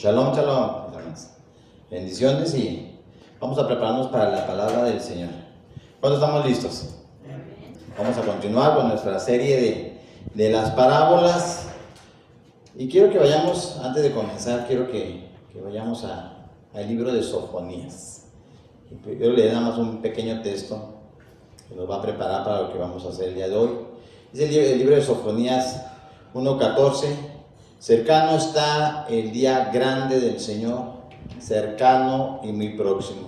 Shalom, shalom, hermanos. Bendiciones y vamos a prepararnos para la palabra del Señor. ¿Cuándo estamos listos? Vamos a continuar con nuestra serie de las parábolas. Y quiero que vayamos, antes de comenzar, quiero que vayamos al libro de Sofonías. Quiero leer nada más un pequeño texto que nos va a preparar para lo que vamos a hacer el día de hoy. Es el libro de Sofonías 1:14. Cercano está el día grande del Señor, cercano y muy próximo.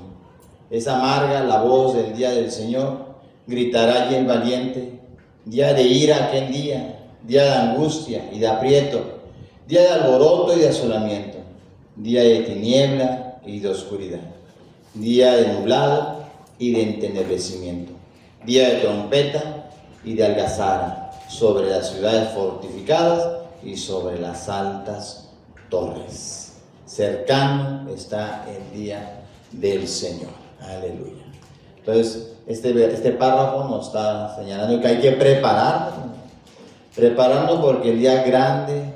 Es amarga la voz del día del Señor, gritará allí el valiente. Día de ira aquel día de angustia y de aprieto, día de alboroto y de asolamiento, día de tiniebla y de oscuridad, día de nublado y de entenebrecimiento, día de trompeta y de algazara sobre las ciudades fortificadas y sobre las altas torres. Cercano está el día del Señor. Aleluya. Entonces, este párrafo nos está señalando que hay que prepararnos porque el día grande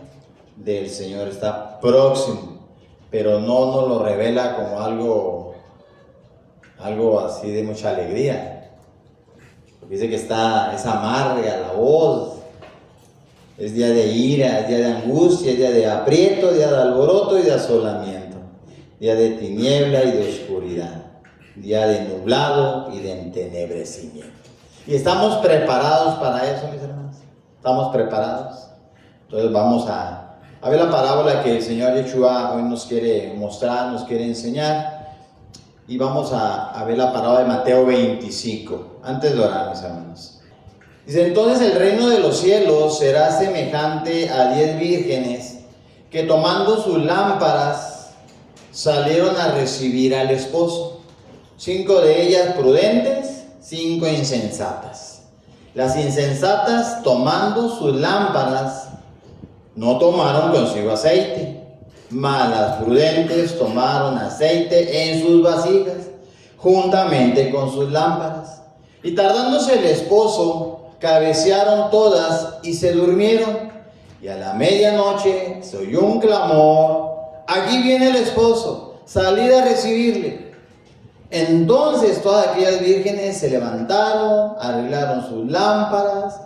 del Señor está próximo, pero no nos lo revela como algo así de mucha alegría. Dice que es amarga la voz. Es día de ira, es día de angustia, es día de aprieto, día de alboroto y de asolamiento, día de tiniebla y de oscuridad, día de nublado y de entenebrecimiento. Y estamos preparados para eso, mis hermanos. Estamos preparados. Entonces vamos a ver la parábola que el Señor Yeshua hoy nos quiere mostrar, nos quiere enseñar. Y vamos a ver la parábola de Mateo 25. Antes de orar, mis hermanos. Dice, entonces el reino de los cielos será semejante a 10 vírgenes que tomando sus lámparas salieron a recibir al esposo. 5 de ellas prudentes, 5 insensatas. Las insensatas tomando sus lámparas no tomaron consigo aceite, mas las prudentes tomaron aceite en sus vasijas juntamente con sus lámparas. Y tardándose el esposo, cabecearon todas y se durmieron. Y a la medianoche se oyó un clamor: aquí viene el esposo, salid a recibirle. Entonces todas aquellas vírgenes se levantaron, arreglaron sus lámparas,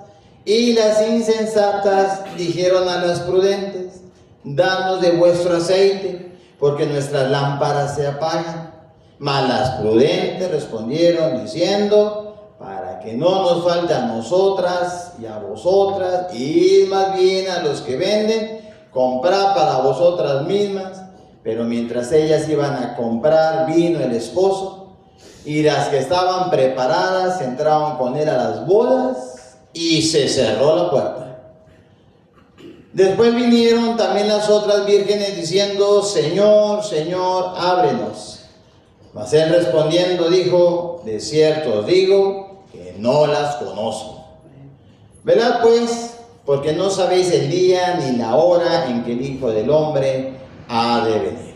y las insensatas dijeron a las prudentes: danos de vuestro aceite, porque nuestras lámparas se apagan. Mas las prudentes respondieron diciendo: para que no nos falte a nosotras y a vosotras, id más bien a los que venden, comprad para vosotras mismas. Pero mientras ellas iban a comprar, vino el esposo, y las que estaban preparadas entraron con él a las bodas, y se cerró la puerta. Después vinieron también las otras vírgenes diciendo: Señor, Señor, ábrenos. Mas él respondiendo dijo: de cierto os digo que no las conozco. Velad pues, porque no sabéis el día ni la hora en que el Hijo del Hombre ha de venir.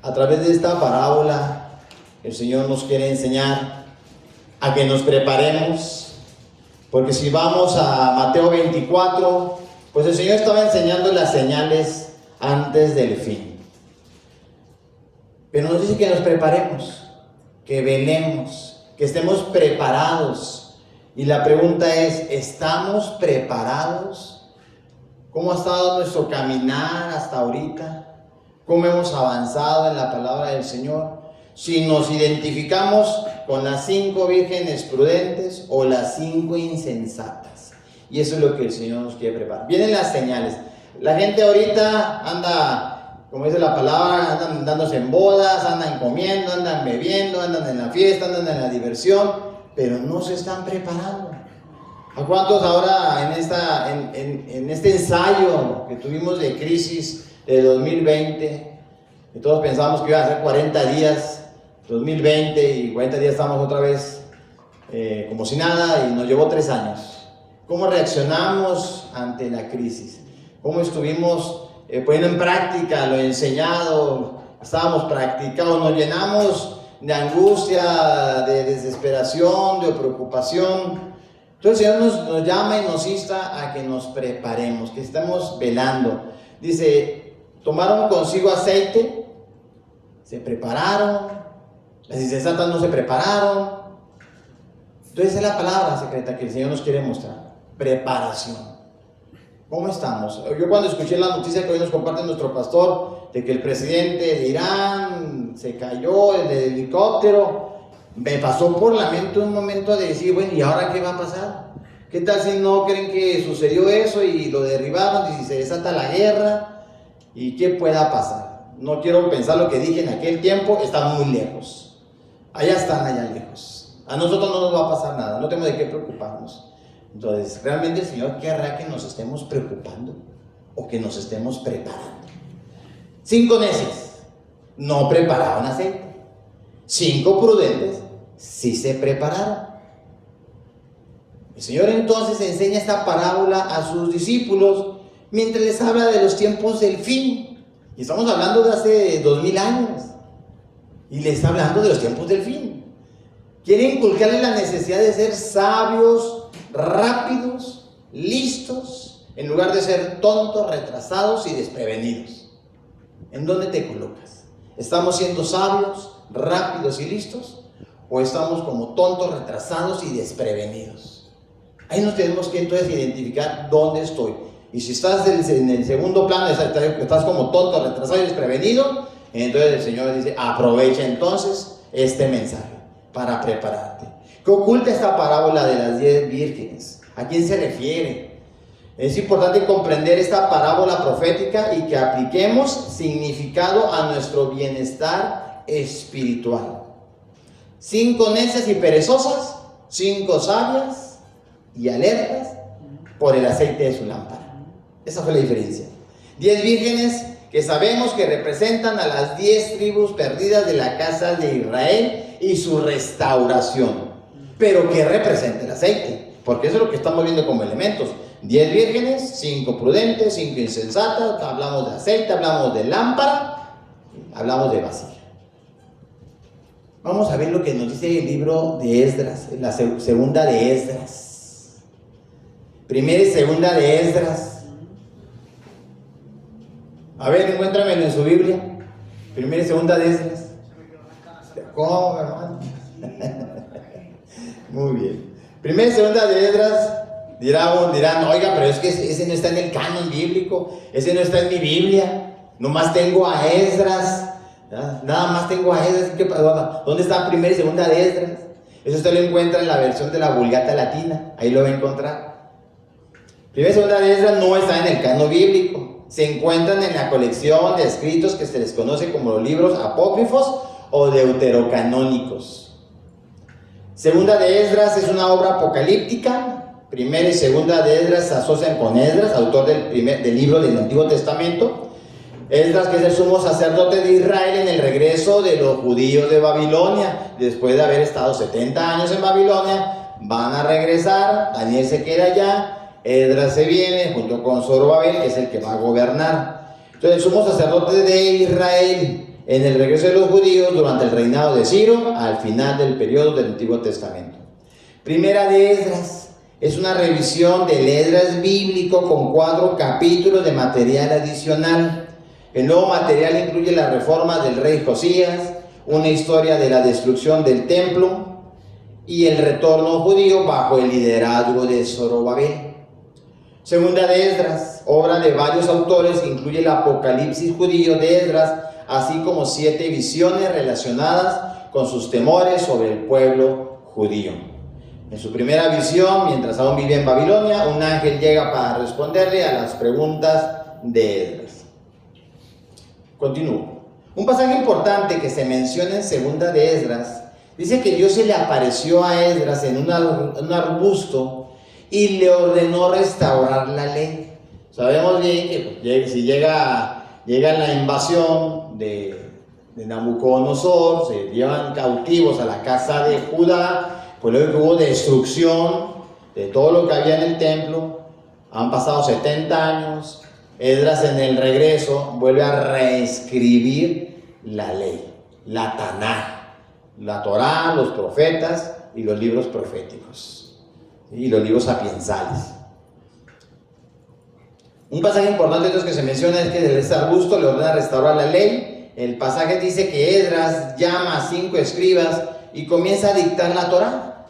A través de esta parábola, el Señor nos quiere enseñar a que nos preparemos, porque si vamos a Mateo 24, pues el Señor estaba enseñando las señales antes del fin. Pero nos dice que nos preparemos, que velemos, que estemos preparados. Y la pregunta es, ¿estamos preparados? ¿Cómo ha estado nuestro caminar hasta ahorita? ¿Cómo hemos avanzado en la palabra del Señor? Si nos identificamos con las 5 vírgenes prudentes o las 5 insensatas. Y eso es lo que el Señor nos quiere preparar. Vienen las señales. La gente ahorita anda, como dice la palabra, andan dándose en bodas, andan comiendo, andan bebiendo, andan en la fiesta, andan en la diversión, pero no se están preparando. ¿A cuántos ahora en este ensayo que tuvimos de crisis de 2020, que todos pensábamos que iba a ser 40 días, 2020, y 40 días estamos otra vez como si nada, y nos llevó 3 años? ¿Cómo reaccionamos ante la crisis? ¿Cómo estuvimos poniendo en práctica lo enseñado? Estábamos practicados, nos llenamos de angustia, de desesperación, de preocupación. Entonces el Señor nos llama y nos insta a que nos preparemos, que estemos velando. Dice, tomaron consigo aceite, se prepararon, las insensatas no se prepararon. Entonces es la palabra secreta que el Señor nos quiere mostrar, preparación. ¿Cómo estamos? Yo cuando escuché la noticia que hoy nos comparte nuestro pastor, de que el presidente de Irán se cayó en el helicóptero, me pasó por la mente un momento de decir, bueno, ¿y ahora qué va a pasar? ¿Qué tal si no creen que sucedió eso y lo derribaron y se desata la guerra? ¿Y qué pueda pasar? No quiero pensar lo que dije en aquel tiempo, está muy lejos. Allá están, allá lejos. A nosotros no nos va a pasar nada, no tenemos de qué preocuparnos. Entonces, realmente el Señor querrá que nos estemos preocupando o que nos estemos preparando. 5 necios no prepararon aceite. 5 prudentes sí se prepararon. El Señor entonces enseña esta parábola a sus discípulos mientras les habla de los tiempos del fin. Y estamos hablando de hace 2000 años. Y les está hablando de los tiempos del fin. Quiere inculcarles la necesidad de ser sabios, rápidos, listos, en lugar de ser tontos, retrasados y desprevenidos. ¿En dónde te colocas? ¿Estamos siendo sabios, rápidos y listos? ¿O estamos como tontos, retrasados y desprevenidos? Ahí nos tenemos que entonces identificar dónde estoy. Y si estás en el segundo plano, estás como tonto, retrasado y desprevenido, entonces el Señor dice, aprovecha entonces este mensaje para prepararte. ¿Qué oculta esta parábola de las 10 vírgenes? ¿A quién se refiere? Es importante comprender esta parábola profética y que apliquemos significado a nuestro bienestar espiritual. 5 necias y perezosas, 5 sabias y alertas por el aceite de su lámpara. Esa fue la diferencia. 10 vírgenes que sabemos que representan a las 10 tribus perdidas de la casa de Israel y su restauración. Pero ¿qué representa el aceite? Porque eso es lo que estamos viendo como elementos. 10 vírgenes, 5 prudentes, 5 insensatas, hablamos de aceite, hablamos de lámpara, hablamos de vasija. Vamos a ver lo que nos dice el libro de Esdras, la segunda de Esdras. Primera y segunda de Esdras. A ver, encuéntramelo en su Biblia. Primera y segunda de Esdras. ¿Cómo, hermano? Muy bien. Primera y segunda de Esdras. Dirán, oiga, pero es que ese no está en el canon bíblico. Ese no está en mi Biblia. Nomás tengo a Esdras. Nada más tengo a Esdras. ¿Dónde está primera y segunda de Esdras? Eso usted lo encuentra en la versión de la Vulgata Latina. Ahí lo va a encontrar. Primera y segunda de Esdras no están en el canon bíblico. Se encuentran en la colección de escritos que se les conoce como los libros apócrifos o deuterocanónicos. Segunda de Esdras es una obra apocalíptica. Primera y segunda de Esdras se asocian con Esdras, autor del libro del Antiguo Testamento. Esdras, que es el sumo sacerdote de Israel en el regreso de los judíos de Babilonia. Después de haber estado 70 años en Babilonia, van a regresar. Daniel se queda allá. Esdras se viene junto con Zorobabel, que es el que va a gobernar. Entonces, el sumo sacerdote de Israel en el regreso de los judíos durante el reinado de Ciro, al final del periodo del Antiguo Testamento. Primera de Esdras es una revisión del Esdras bíblico con 4 capítulos de material adicional. El nuevo material incluye la reforma del rey Josías, una historia de la destrucción del templo y el retorno judío bajo el liderazgo de Zorobabel. Segunda de Esdras, obra de varios autores, incluye el Apocalipsis judío de Esdras, así como 7 visiones relacionadas con sus temores sobre el pueblo judío. En su primera visión, mientras aún vivía en Babilonia, un ángel llega para responderle a las preguntas de Esdras. Continúo. Un pasaje importante que se menciona en segunda de Esdras dice que Dios se le apareció a Esdras en un arbusto y le ordenó restaurar la ley. Sabemos bien que si llega la invasión de Nabucodonosor, se llevan cautivos a la casa de Judá, pues luego hubo destrucción de todo lo que había en el templo. Han pasado 70 años. Esdras en el regreso vuelve a reescribir la ley, la Taná, la Torá, los profetas y los libros proféticos y los libros sapiensales. Un pasaje importante de los que se menciona es que este arbusto le ordena restaurar la ley. El pasaje dice que Esdras llama a 5 escribas y comienza a dictar la Torá.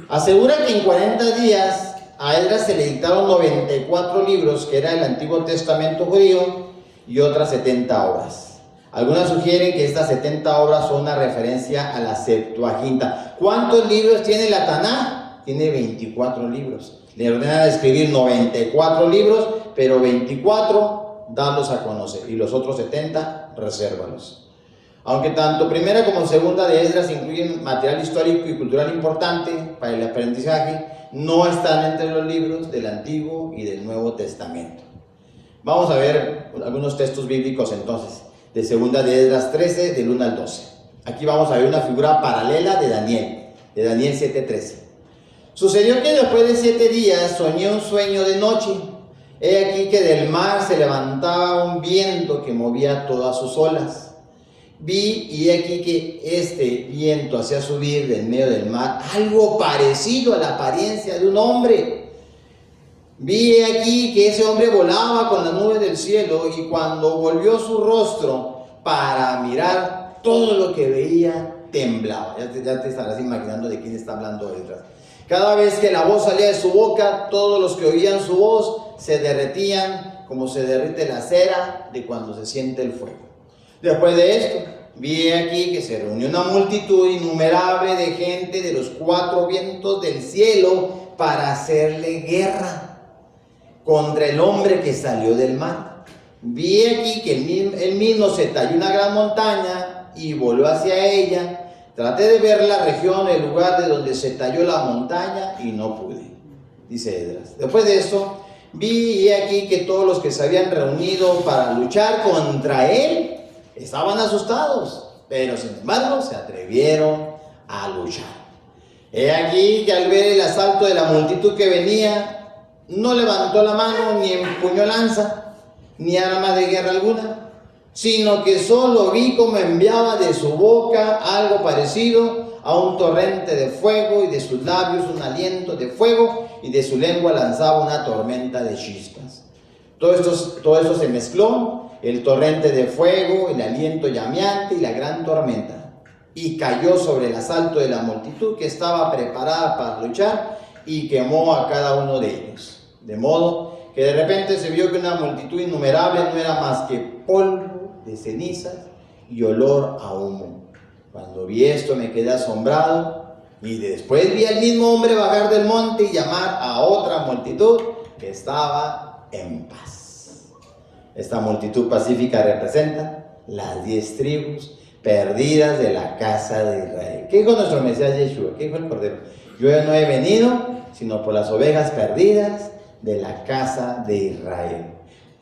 Asegura que en 40 días a Esdras se le dictaron 94 libros, que era el Antiguo Testamento judío, y otras 70 obras. Algunas sugieren que estas 70 obras son una referencia a la Septuaginta. ¿Cuántos libros tiene la Taná? Tiene 24 libros. Le ordenan escribir 94 libros, pero 24 darlos a conocer y los otros 70 resérvalos. Aunque tanto primera como segunda de Esdras incluyen material histórico y cultural importante para el aprendizaje, no están entre los libros del Antiguo y del Nuevo Testamento. Vamos a ver algunos textos bíblicos entonces, de segunda de Esdras 13, del 1 al 12. Aquí vamos a ver una figura paralela de Daniel 7:13. Sucedió que después de 7 días soñé un sueño de noche. He aquí que del mar se levantaba un viento que movía todas sus olas. Vi y he aquí que este viento hacía subir del medio del mar algo parecido a la apariencia de un hombre. Vi aquí que ese hombre volaba con las nubes del cielo y cuando volvió su rostro para mirar, todo lo que veía temblaba. Ya te estarás imaginando de quién está hablando detrás. Cada vez que la voz salía de su boca, todos los que oían su voz se derretían como se derrite la cera de cuando se siente el fuego. Después de esto, vi aquí que se reunió una multitud innumerable de gente de los 4 vientos del cielo para hacerle guerra contra el hombre que salió del mar. Vi aquí que él mismo se talló una gran montaña y voló hacia ella. Traté de ver la región, el lugar de donde se talló la montaña y no pude, dice Esdras. Después de esto, vi aquí que todos los que se habían reunido para luchar contra él estaban asustados, pero sin embargo se atrevieron a luchar. He aquí que al ver el asalto de la multitud que venía, no levantó la mano, ni empuñó lanza, ni arma de guerra alguna, sino que solo vi como enviaba de su boca algo parecido a un torrente de fuego, y de sus labios un aliento de fuego, y de su lengua lanzaba una tormenta de chispas. Todo esto se mezcló, el torrente de fuego, el aliento llameante y la gran tormenta, y cayó sobre el asalto de la multitud que estaba preparada para luchar, y quemó a cada uno de ellos. De modo que de repente se vio que una multitud innumerable no era más que polvo de cenizas y olor a humo. Cuando vi esto me quedé asombrado, y después vi al mismo hombre bajar del monte y llamar a otra multitud que estaba en paz. Esta multitud pacífica representa las 10 tribus perdidas de la casa de Israel. ¿Qué dijo nuestro Mesías Yeshua? ¿Qué dijo el Cordero? Yo no he venido sino por las ovejas perdidas de la casa de Israel.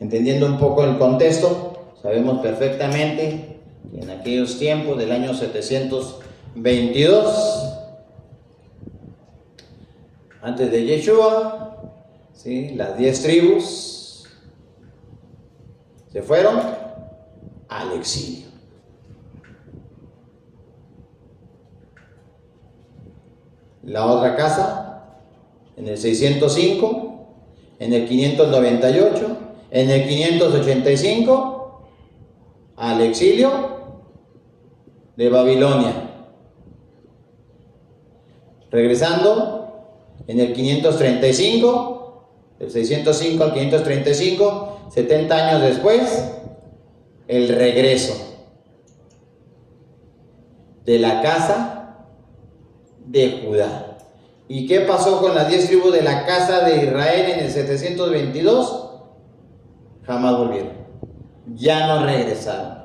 Entendiendo un poco el contexto, sabemos perfectamente que en aquellos tiempos del año 722, antes de Yeshua, ¿sí?, las 10 tribus se fueron al exilio. La otra casa, en el 605, en el 598, en el 585, al exilio de Babilonia. Regresando, en el 535, del 605 al 535, 70 años después, el regreso de la casa de Judá. ¿Y qué pasó con las 10 tribus de la casa de Israel en el 722? Jamás volvieron. Ya no regresaron.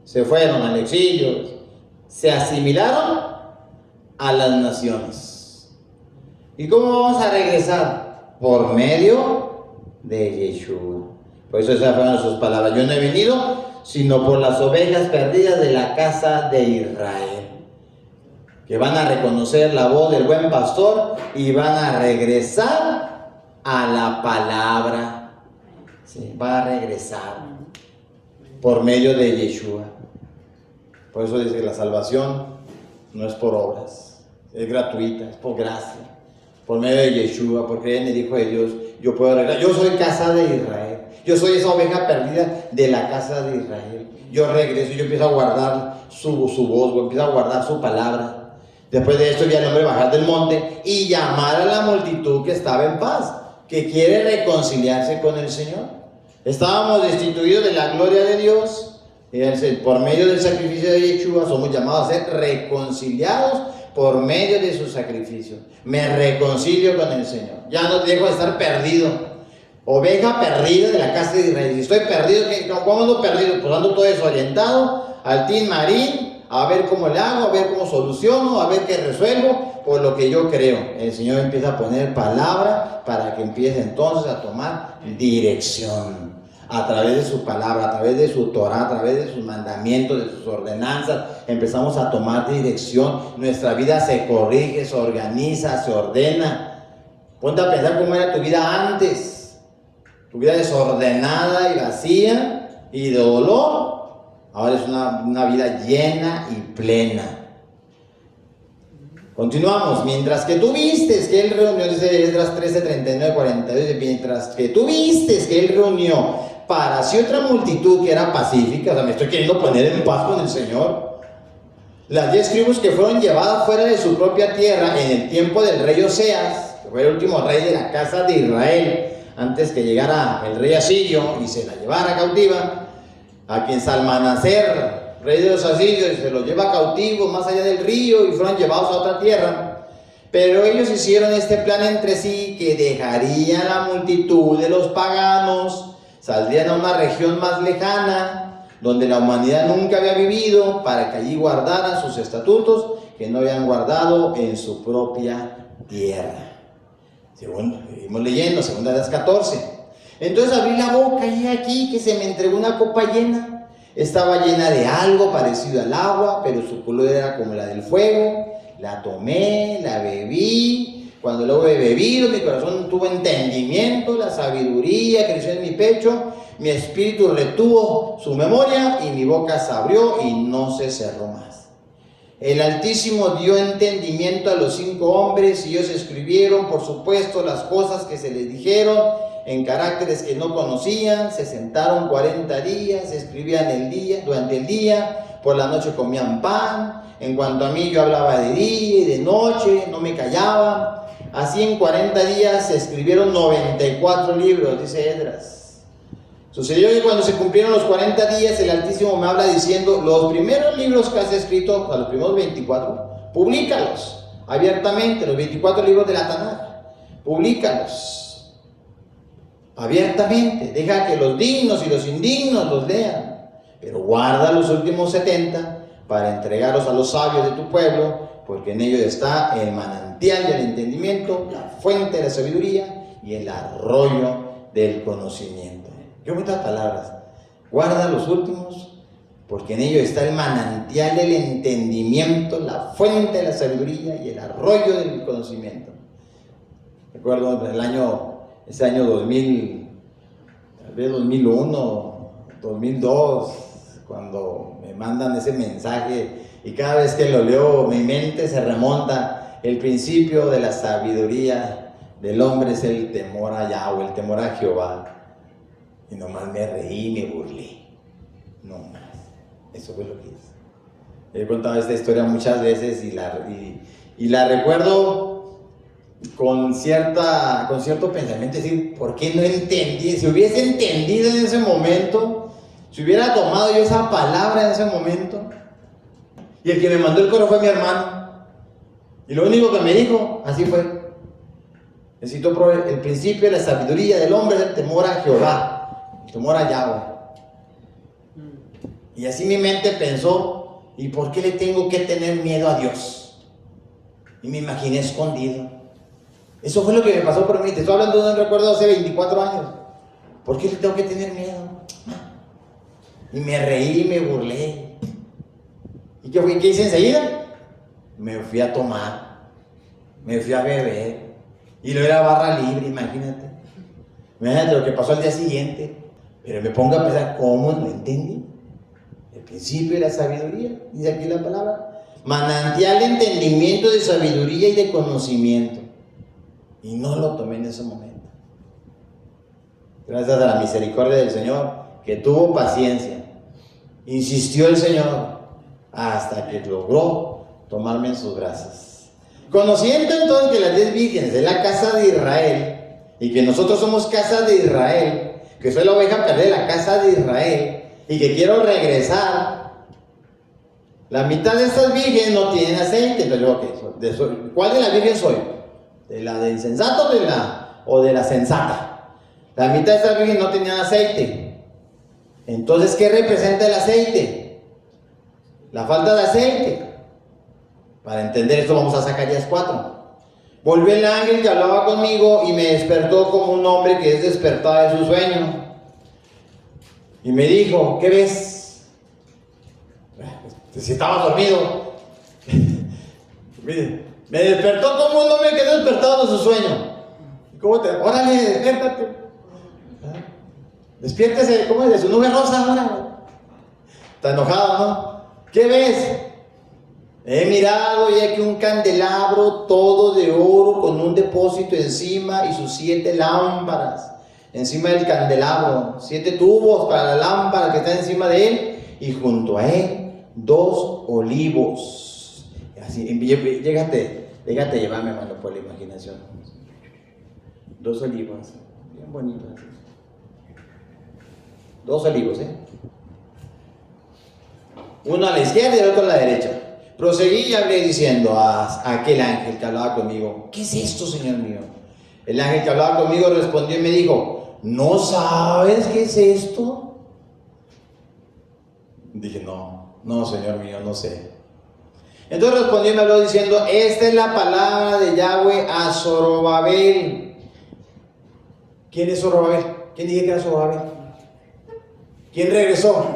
Se fueron al exilio. Se asimilaron a las naciones. ¿Y cómo vamos a regresar? Por medio de Yeshua. Por eso esas fueron sus palabras. Yo no he venido sino por las ovejas perdidas de la casa de Israel, que van a reconocer la voz del buen pastor y van a regresar a la palabra. Sí, van a regresar por medio de Yeshua. Por eso dice que la salvación no es por obras, es gratuita, es por gracia. por medio de Yeshua, por creer en el Hijo de Dios, yo puedo regresar. Yo soy casa de Israel. Yo soy esa oveja perdida de la casa de Israel. Yo regreso, yo empiezo a guardar su voz, o empiezo a guardar su palabra. Después de esto vi al hombre bajar del monte y llamar a la multitud que estaba en paz, que quiere reconciliarse con el Señor. Estábamos destituidos de la gloria de Dios. Por medio del sacrificio de Yeshua somos llamados a ser reconciliados por medio de su sacrificio. Me reconcilio con el Señor. Ya no dejo de estar perdido. Oveja perdida de la casa de Israel. Si estoy perdido, ¿cómo ando perdido? Pues ando todo desorientado, al tin marín, a ver cómo le hago, a ver cómo soluciono, a ver qué resuelvo, por lo que yo creo. El Señor empieza a poner palabra para que empiece entonces a tomar dirección. A través de su palabra, a través de su Torah, a través de sus mandamientos, de sus ordenanzas, empezamos a tomar dirección. Nuestra vida se corrige, se organiza, se ordena. Ponte a pensar cómo era tu vida antes. Tu vida desordenada y vacía y de dolor. Ahora es una vida llena y plena. Continuamos. Mientras que tú vistes que él reunió, dice Esdras 13, 39, 42, mientras que tú vistes que él reunió para sí otra multitud que era pacífica, o sea, me estoy queriendo poner en paz con el Señor. Las 10 tribus que fueron llevadas fuera de su propia tierra en el tiempo del rey Oseas, que fue el último rey de la casa de Israel, antes que llegara el rey asirio y se la llevara cautiva, a quien Salmanaser, rey de los asirios, se los lleva cautivo más allá del río y fueron llevados a otra tierra. Pero ellos hicieron este plan entre sí, que dejarían la multitud de los paganos, saldrían a una región más lejana, donde la humanidad nunca había vivido, para que allí guardaran sus estatutos que no habían guardado en su propia tierra. Seguimos leyendo, 2 14. Entonces abrí la boca y aquí que se me entregó una copa llena. Estaba llena de algo parecido al agua, pero su color era como la del fuego. La tomé, la bebí. Cuando luego he bebido, mi corazón tuvo entendimiento, la sabiduría creció en mi pecho, mi espíritu retuvo su memoria y mi boca se abrió y no se cerró más. El Altísimo dio entendimiento a los 5 hombres y ellos escribieron, por supuesto, las cosas que se les dijeron en caracteres que no conocían. Se sentaron 40 días, escribían durante el día, por la noche comían pan. En cuanto a mí, yo hablaba de día y de noche, no me callaba. Así en 40 días se escribieron 94 libros, dice Esdras. Sucedió que cuando se cumplieron los 40 días, el Altísimo me habla diciendo: los primeros libros que has escrito, o sea, los primeros 24, públicalos abiertamente, los 24 libros de la Tanaj, públicalos abiertamente, deja que los dignos y los indignos los lean, pero guarda los últimos 70 para entregarlos a los sabios de tu pueblo, porque en ellos está el manantial del entendimiento, la fuente de la sabiduría y el arroyo del conocimiento. Yo meto las palabras, guarda los últimos, porque en ellos está el manantial del entendimiento, la fuente de la sabiduría y el arroyo del conocimiento. Recuerdo ese año 2000, tal vez 2001, 2002, cuando me mandan ese mensaje y cada vez que lo leo mi mente se remonta. El principio de la sabiduría del hombre es el temor a Yahweh, el temor a Jehová. Y nomás me reí, me burlé. No más. Eso fue lo que hice. He contado esta historia muchas veces y la recuerdo con cierto pensamiento, decir, ¿por qué no entendí? Si hubiese entendido en ese momento, si hubiera tomado yo esa palabra en ese momento. Y el que me mandó el coro fue mi hermano. Y lo único que me dijo, así fue: necesito probar el principio de la sabiduría del hombre, del temor a Jehová, el temor a Yahweh. Y así mi mente pensó: ¿y por qué le tengo que tener miedo a Dios? Y me imaginé escondido. Eso fue lo que me pasó por mí. Te estoy hablando de un recuerdo hace 24 años. ¿Por qué le tengo que tener miedo? Y me reí, me burlé. ¿Y qué hice enseguida? Me fui a tomar, me fui a beber, y luego era barra libre, imagínate. Imagínate lo que pasó al día siguiente. Pero me pongo a pensar, ¿cómo no entendí? El principio de la sabiduría, dice aquí la palabra. Manantial de entendimiento, de sabiduría y de conocimiento. y no lo tomé en ese momento. Gracias a la misericordia del Señor, que tuvo paciencia, insistió el Señor, hasta que logró tomarme en sus brazos. Conociendo entonces que las 10 vírgenes de la casa de Israel, y que nosotros somos casa de Israel, que soy la oveja perdida de la casa de Israel, y que quiero regresar, la mitad de estas vírgenes no tienen aceite. Entonces, okay, ¿cuál de las vírgenes soy? ¿De la de insensato o de la sensata? La mitad de estas vírgenes no tenían aceite. Entonces, ¿qué representa el aceite? La falta de aceite. Para entender esto vamos a Zacarías 4. Volvió el ángel que hablaba conmigo y me despertó como un hombre que es despertado de su sueño. Y me dijo, ¿qué ves? Si estaba dormido. Mire, me despertó como un hombre que es despertado de su sueño. ¿Cómo te? Órale, despiértate. Despiértese, ¿cómo es? De su nube rosa ahora. Está enojado, ¿no? ¿Qué ves? He mirado y aquí un candelabro todo de oro con un depósito encima y sus 7 lámparas encima del candelabro, 7 tubos para la lámpara que está encima de él, y junto a él 2 olivos. Así, llégate a llevarme, hermano, por la imaginación. 2 olivos, bien bonitos. 2 olivos, uno a la izquierda y el otro a la derecha. Proseguí y hablé diciendo a aquel ángel que hablaba conmigo, ¿qué es esto, Señor mío? El ángel que hablaba conmigo respondió y me dijo, ¿no sabes qué es esto? Dije, no, Señor mío, no sé. Entonces respondió y me habló diciendo, esta es la palabra de Yahweh a Zorobabel. ¿Quién es Zorobabel? ¿Quién dije que era Zorobabel? ¿Quién regresó?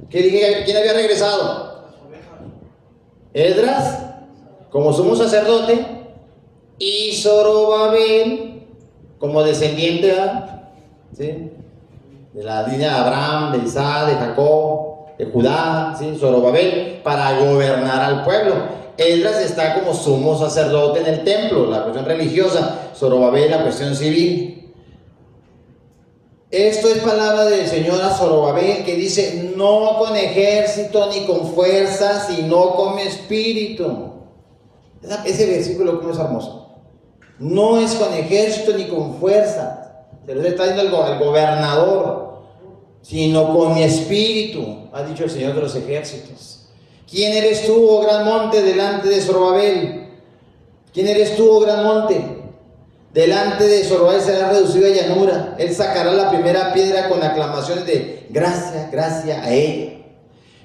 ¿Quién había regresado? Esdras, como sumo sacerdote, y Zorobabel, como descendiente, ¿sí?, de la línea de Abraham, de Isaac, de Jacob, de Judá, ¿sí?, Zorobabel, para gobernar al pueblo. Esdras está como sumo sacerdote en el templo, la cuestión religiosa, Zorobabel, la cuestión civil. Esto es palabra del Señor a Zorobabel, que dice, no con ejército ni con fuerza, sino con mi espíritu. Ese versículo como es hermoso. No es con ejército ni con fuerza, se lo está diciendo al gobernador, sino con mi espíritu, ha dicho el Señor de los ejércitos. ¿Quién eres tú, oh gran monte, delante de Zorobabel? ¿Quién eres tú, oh gran monte? Delante de Zorobabel será reducido a llanura. Él sacará la primera piedra con aclamaciones de gracia, gracia a ella.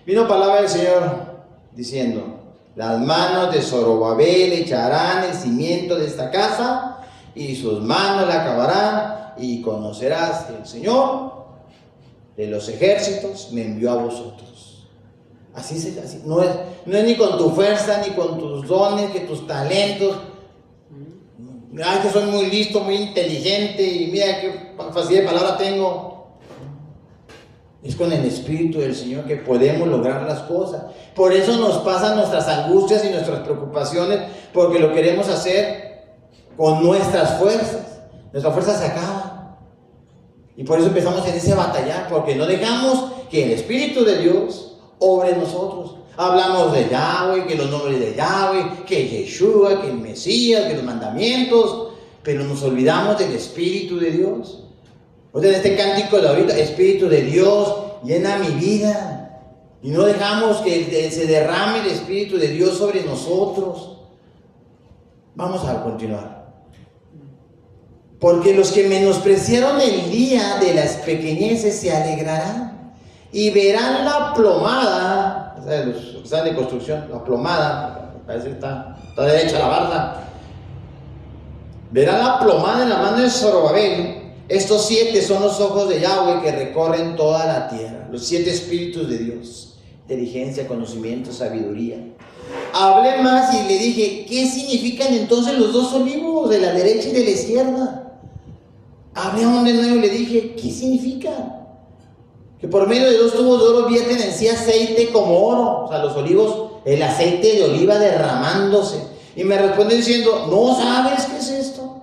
Vino palabra del Señor diciendo, las manos de Zorobabel echarán el cimiento de esta casa y sus manos la acabarán, y conocerás que el Señor de los ejércitos me envió a vosotros. Así. No es ni con tu fuerza, ni con tus dones, que tus talentos. Ay, que soy muy listo, muy inteligente, y mira qué facilidad de palabra tengo. Es con el Espíritu del Señor que podemos lograr las cosas. Por eso nos pasan nuestras angustias y nuestras preocupaciones, porque lo queremos hacer con nuestras fuerzas. Nuestras fuerzas se acaban. Y por eso empezamos en ese batallar, porque no dejamos que el Espíritu de Dios obre en nosotros. Hablamos de Yahweh, que los nombres de Yahweh, que Yeshua, que el Mesías, que los mandamientos, pero nos olvidamos del Espíritu de Dios. O sea, en este cántico de ahorita, Espíritu de Dios, llena mi vida. Y no dejamos que se derrame el Espíritu de Dios sobre nosotros. Vamos a continuar. Porque los que menospreciaron el día de las pequeñeces se alegrarán y verán la plomada, o sea, los que están de construcción, la plomada, parece que está derecha la barda. Verán la plomada en la mano de Zorobabel. Estos 7 son los ojos de Yahweh que recorren toda la tierra, los 7 espíritus de Dios, inteligencia, conocimiento, sabiduría. Hablé más y le dije, ¿qué significan entonces los 2 olivos de la derecha y de la izquierda? Hablé aún de nuevo y le dije, ¿qué significan? Que por medio de 2 tubos de oro vierten en sí aceite como oro, o sea, los olivos, el aceite de oliva derramándose. Y me respondió diciendo, ¿no sabes qué es esto?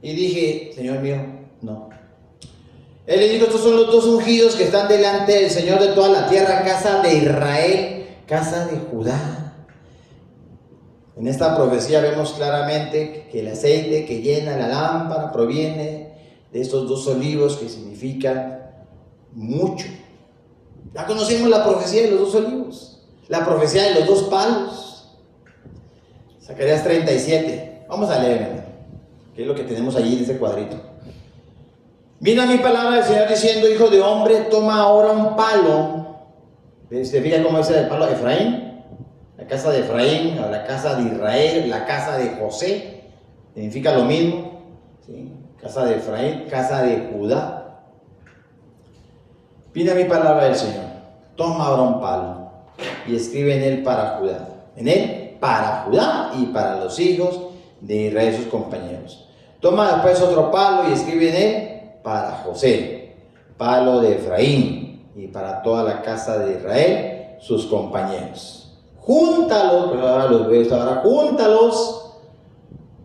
Y dije, Señor mío, no. Él le dijo, estos son los dos ungidos que están delante del Señor de toda la tierra, casa de Israel, casa de Judá. En esta profecía vemos claramente que el aceite que llena la lámpara proviene de estos dos olivos que significan mucho. Ya conocemos la profecía de los dos olivos, la profecía de los dos palos. Zacarías 37. Vamos a leer, hermano, que es lo que tenemos allí en ese cuadrito. Vino a mi palabra del Señor diciendo, hijo de hombre, toma ahora un palo. ¿Se fija cómo dice el palo? Efraín. La casa de Efraín, o la casa de Israel, la casa de José, significa lo mismo, ¿sí? Casa de Efraín, casa de Judá. Viene a mi palabra del Señor, toma ahora un palo y escribe en él para Judá, en él para Judá y para los hijos de Israel sus compañeros. Toma después otro palo y escribe en él para José, palo de Efraín y para toda la casa de Israel sus compañeros. Júntalos, pero ahora los ves, ahora júntalos,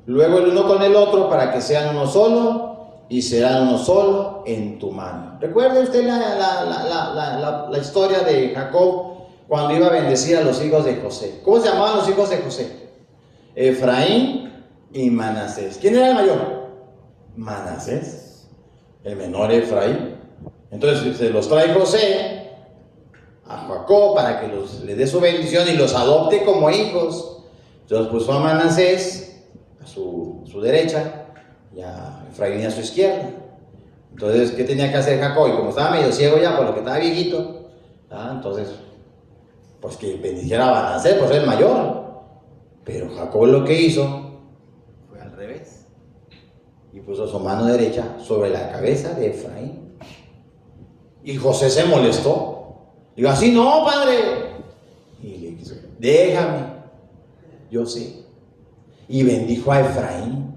luego el uno con el otro para que sean uno solo y serán uno solo en tu mano. ¿Recuerda usted la historia de Jacob cuando iba a bendecir a los hijos de José? ¿Cómo se llamaban los hijos de José? Efraín y Manasés. ¿Quién era el mayor? Manasés. El menor Efraín. Entonces se los trae José a Jacob para que le dé su bendición y los adopte como hijos. Entonces puso a Manasés a su derecha y a Efraín a su izquierda. Entonces, ¿qué tenía que hacer Jacob? Y como estaba medio ciego ya, por lo que estaba viejito, entonces, pues que bendijera a Manasés por ser el mayor. Pero Jacob lo que hizo fue al revés y puso su mano derecha sobre la cabeza de Efraín. Y José se molestó. Digo, así no, padre. Y le dijo, déjame, yo sé. Y bendijo a Efraín.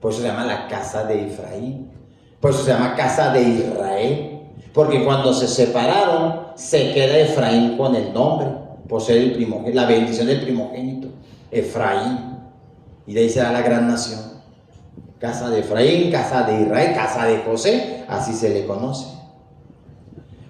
Por eso se llama la casa de Efraín. Por eso se llama casa de Israel. Porque cuando se separaron, se queda Efraín con el nombre, por ser el primogénito, la bendición del primogénito, Efraín. Y de ahí será la gran nación. Casa de Efraín, casa de Israel, casa de José, así se le conoce.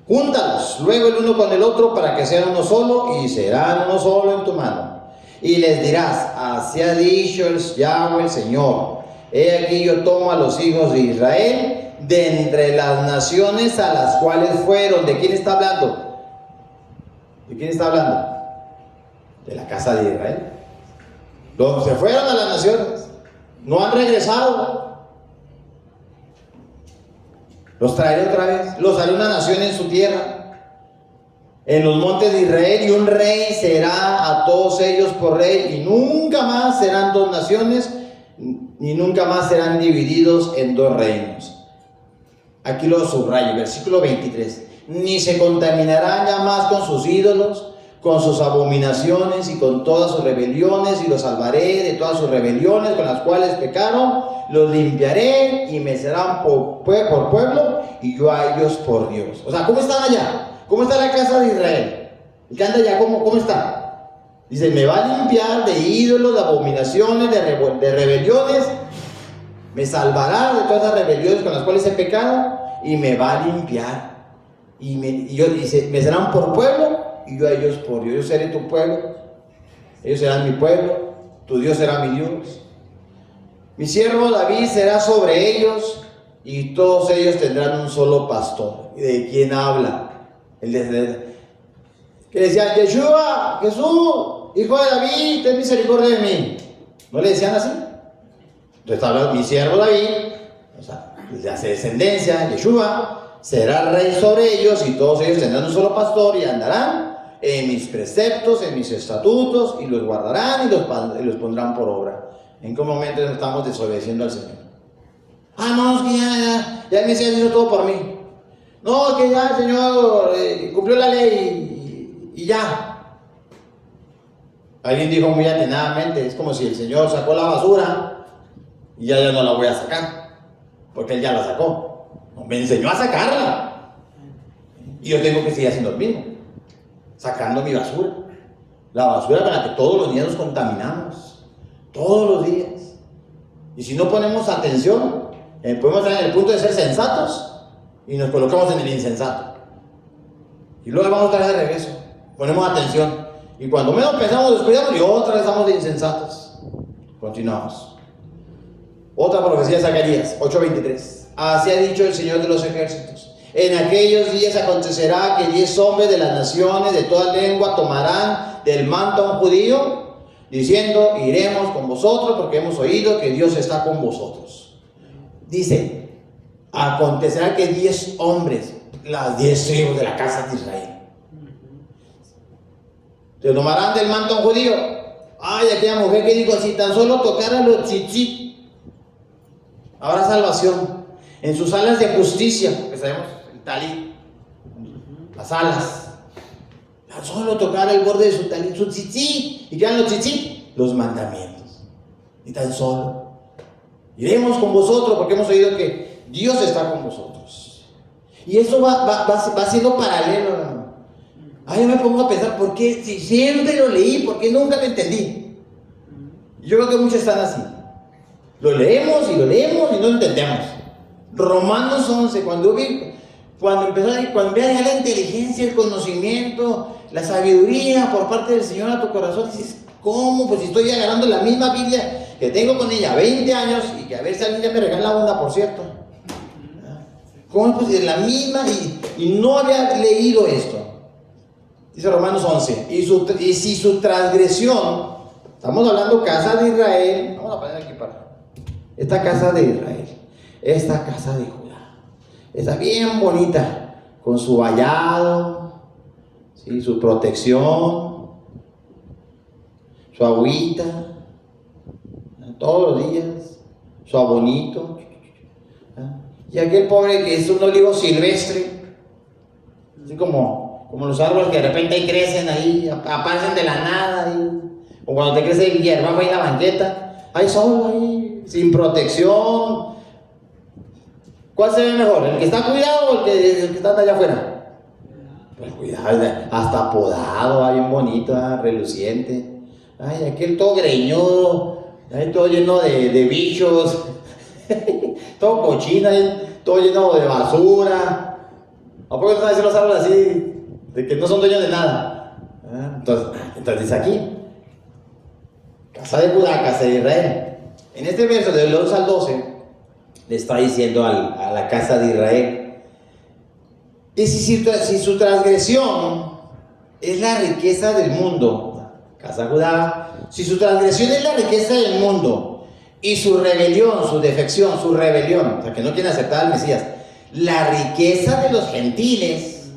Júntalos luego el uno con el otro para que sean uno solo y serán uno solo en tu mano. Y les dirás, así ha dicho el Yahweh el Señor, he aquí yo tomo a los hijos de Israel de entre las naciones a las cuales fueron. ¿De quién está hablando? ¿De quién está hablando? De la casa de Israel. Se fueron a las naciones, no han regresado. Los traeré otra vez, los haré una nación en su tierra, en los montes de Israel, y un rey será a todos ellos por rey, y nunca más serán dos naciones, ni nunca más serán divididos en dos reinos. Aquí lo subrayo, versículo 23. Ni se contaminarán ya más con sus ídolos, con sus abominaciones y con todas sus rebeliones, y los salvaré de todas sus rebeliones con las cuales pecaron. Los limpiaré y me serán por pueblo y yo a ellos por Dios. O sea, ¿cómo están allá? ¿Cómo está la casa de Israel? El que anda allá, ¿cómo está? Dice, me va a limpiar de ídolos, de abominaciones, de rebeliones. Me salvará de todas las rebeliones con las cuales he pecado y me va a limpiar. Dice, me serán por pueblo y yo a ellos por Dios. Yo seré tu pueblo, ellos serán mi pueblo, tu Dios será mi Dios. Mi siervo David será sobre ellos y todos ellos tendrán un solo pastor. ¿Y de quién habla? Que decía, Yeshua, Jesús, hijo de David, ten misericordia de mí. ¿No le decían así? Entonces habla mi siervo David, o sea, le hace descendencia, Yeshua, será rey sobre ellos y todos ellos tendrán un solo pastor y andarán en mis preceptos, en mis estatutos, y los guardarán y los pondrán por obra. ¿En qué momento estamos desobedeciendo al Señor? No, es que ya el Mesías hizo todo por mí. No, que ya el Señor cumplió la ley y ya. Alguien dijo muy atinadamente, es como si el Señor sacó la basura y ya no la voy a sacar, porque Él ya la sacó. No, me enseñó a sacarla. Y yo tengo que seguir haciendo lo mismo, sacando mi basura. La basura con la que todos los días nos contaminamos. Todos los días. Y si no ponemos atención, podemos estar en el punto de ser sensatos y nos colocamos en el insensato. Y luego vamos otra vez de regreso. Ponemos atención. Y cuando menos pensamos, descuidamos y otra vez estamos de insensatos. Continuamos. Otra profecía de Zacarías 8:23. Así ha dicho el Señor de los ejércitos. En aquellos días acontecerá que 10 hombres de las naciones de toda lengua tomarán del manto a un judío, diciendo, iremos con vosotros porque hemos oído que Dios está con vosotros. Dice, acontecerá que 10 hombres, las 10 tribus de la casa de Israel, te tomarán del manto a un judío. Ay, aquella mujer que dijo, si tan solo tocara los tzitzit, habrá salvación. En sus alas de justicia, que sabemos, el talit, las alas, tan solo tocar el borde de su talit, su tzitzit. ¿Y qué eran los tzitzit? Los mandamientos. Y tan solo iremos con vosotros porque hemos oído que Dios está con vosotros. Y eso va siendo paralelo, hermano. Yo me pongo a pensar, ¿por qué? Si siempre lo leí, ¿por qué nunca lo entendí? Yo creo que muchos están así. Lo leemos y no lo entendemos. Romanos 11, cuando empieza a llegar la inteligencia, el conocimiento, la sabiduría por parte del Señor a tu corazón, dices, ¿cómo? Pues si estoy agarrando la misma Biblia que tengo con ella 20 años y que a ver si alguien ya me regala una, por cierto. ¿Cómo es posible? La misma y no había leído esto. Dice Romanos 11, y si su transgresión, estamos hablando casa de Israel, vamos a poner aquí esta casa de Israel, esta casa de Judá, está bien bonita, con su vallado, ¿sí? Su protección, su agüita, todos los días, su abonito, y aquel pobre que es un olivo silvestre, así como los árboles que de repente ahí crecen ahí, aparecen de la nada, o cuando te crece el hierbajo ahí en la banqueta, hay sol ahí, sin protección. ¿Cuál se ve mejor? ¿El que está cuidado o el que está allá afuera? Pues cuidado, hasta podado, bien bonito, reluciente. Ay, aquel todo greñudo, todo lleno de bichos, todo cochino, todo lleno de basura. ¿A poco están diciendo los árboles así? De que no son dueños de nada. Entonces dice aquí, casa de Judá, casa de Israel. En este verso del 11 al 12 le está diciendo a la casa de Israel, y si su transgresión es la riqueza del mundo, casa de Judá, si su transgresión es la riqueza del mundo y su rebelión, su defección, su rebelión, o sea que no quieren aceptar al Mesías, la riqueza de los gentiles,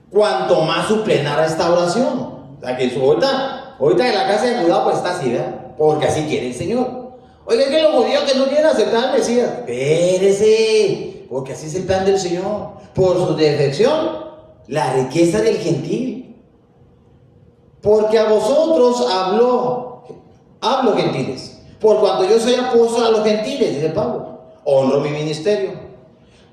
cuanto más su plena restauración. O sea que ahorita en la casa de Judá pues está así, ¿verdad? Porque así quiere el Señor. Oiga, es que los judíos que no quieren aceptar al Mesías, espérese, porque así es el plan del Señor. Por su defección, la riqueza del gentil. Porque a vosotros hablo gentiles, por cuanto yo soy apóstol a los gentiles, dice Pablo, honro mi ministerio,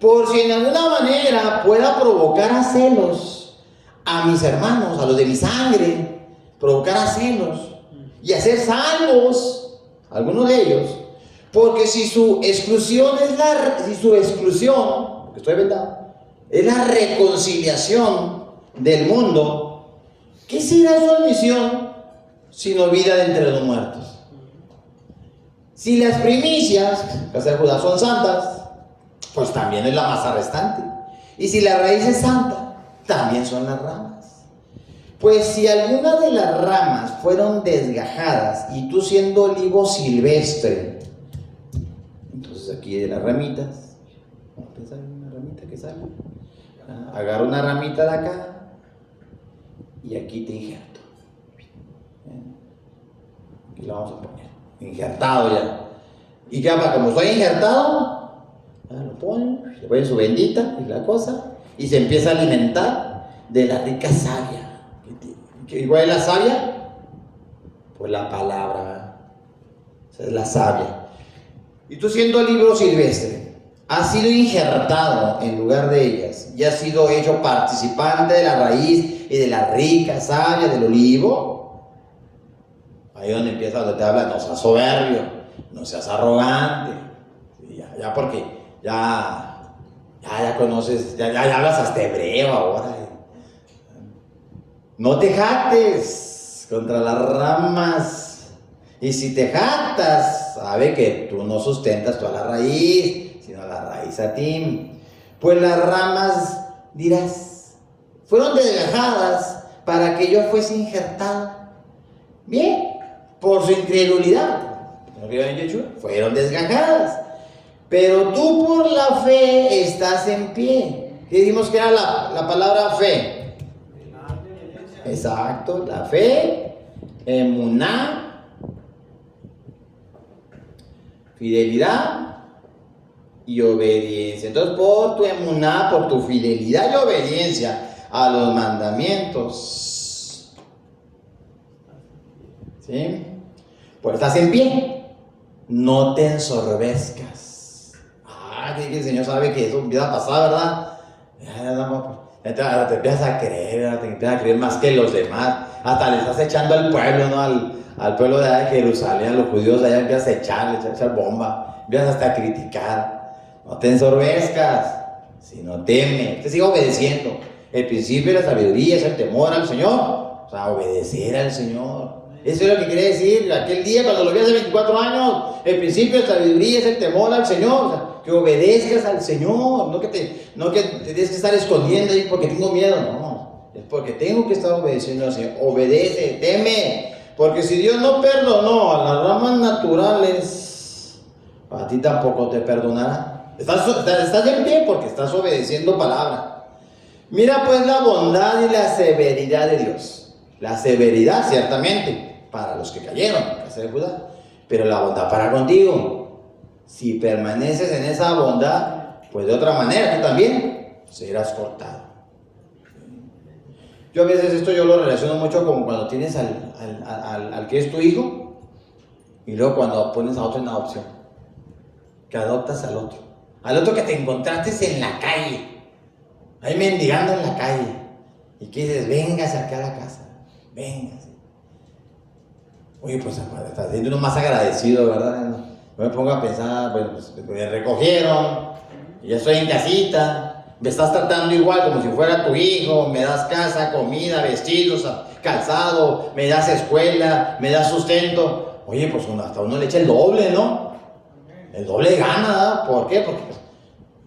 por si en alguna manera pueda provocar a celos a mis hermanos, a los de mi sangre, provocar a celos y hacer salvos algunos de ellos, porque si su exclusión, porque estoy vendado, es la reconciliación del mundo, ¿qué será su admisión sino vida de entre los muertos? Si las primicias, casa de Judá, son santas, pues también es la masa restante. Y si la raíz es santa, también son las ramas. Pues si alguna de las ramas fueron desgajadas y tú siendo olivo silvestre, entonces aquí de las ramitas, vamos a pensar en una ramita que sale, agarro una ramita de acá y aquí te injerto. Aquí lo vamos a poner, injertado ya. Y qué pasa, como estoy injertado, lo ponen, le ponen su bendita y la cosa, y se empieza a alimentar de la rica savia. ¿Cuál es la savia? Pues la palabra, esa es la savia. Y tú siendo el libro silvestre, has sido injertado en lugar de ellas y has sido hecho participante de la raíz y de la rica savia del olivo. Ahí donde empieza, donde te habla, no seas soberbio, no seas arrogante. Ya porque ya conoces, ya hablas hasta hebreo ahora. No te jactes contra las ramas. Y si te jactas, sabe que tú no sustentas toda la raíz, sino la raíz a ti. Pues las ramas, dirás, fueron desgajadas para que yo fuese injertado. Bien, por su incredulidad, ¿no creo en Yeshua? Fueron desgajadas. Pero tú por la fe estás en pie. ¿Qué dijimos que era la palabra fe? Exacto, la fe, emuná, fidelidad y obediencia. Entonces, por tu emuná, por tu fidelidad y obediencia a los mandamientos, ¿sí? Pues estás en pie. No te ensorbezcas. Que el Señor sabe que eso empieza a pasar, ¿verdad? Ya te empiezas a creer, te empiezas a creer más que los demás. Hasta le estás echando al pueblo, ¿no? Al pueblo de allá de Jerusalén, a los judíos de allá empiezas a echar bomba, empiezas hasta a criticar. No te ensorbezcas, sino teme. Te siga obedeciendo. El principio de la sabiduría es el temor al Señor. O sea, obedecer al Señor. Eso es lo que quiere decir. Aquel día cuando lo vi hace 24 años, el principio de la sabiduría es el temor al Señor. O sea, que obedezcas al Señor. No que te tienes que estar escondiendo ahí porque tengo miedo. No, es porque tengo que estar obedeciendo al Señor. Obedece, teme. Porque si Dios no perdonó a las ramas naturales, a ti tampoco te perdonará. Estás en pie porque estás obedeciendo palabra. Mira pues la bondad y la severidad de Dios. La severidad ciertamente para los que cayeron en casa de Judá, pero la bondad para contigo. Si permaneces en esa bondad, pues de otra manera tú también serás cortado. Yo a veces esto yo lo relaciono mucho con cuando tienes al que es tu hijo y luego cuando pones a otro en adopción, que adoptas al otro que te encontraste en la calle, ahí mendigando en la calle, y que dices, véngase acá a la casa, véngase. Oye, pues estás siendo uno más agradecido, ¿verdad? No me pongo a pensar, bueno, pues me recogieron, y ya estoy en casita, me estás tratando igual como si fuera tu hijo, me das casa, comida, vestidos, calzado, me das escuela, me das sustento. Oye, pues hasta uno le echa el doble, ¿no? El doble de gana, ¿no? ¿Por qué? Porque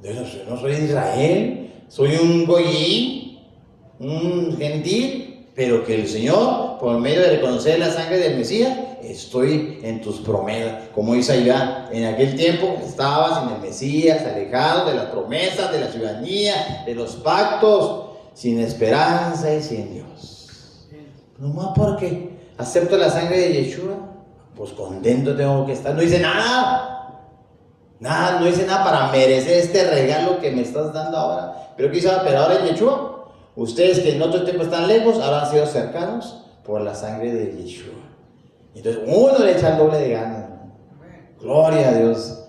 pues, yo no soy de Israel, soy un goyí, un gentil, pero que el Señor, por medio de reconocer la sangre del Mesías, estoy en tus promesas. Como Isaías, en aquel tiempo estabas en el Mesías, alejado de las promesas, de la ciudadanía, de los pactos, sin esperanza y sin Dios. Nomás porque acepto la sangre de Yeshua, pues contento tengo que estar. No hice nada, no hice nada para merecer este regalo que me estás dando ahora. Pero quizás, pero ahora en Yeshua, ustedes que en otro tiempo están lejos, ahora han sido cercanos por la sangre de Yeshua. Entonces uno le echa el doble de ganas. Gloria a Dios.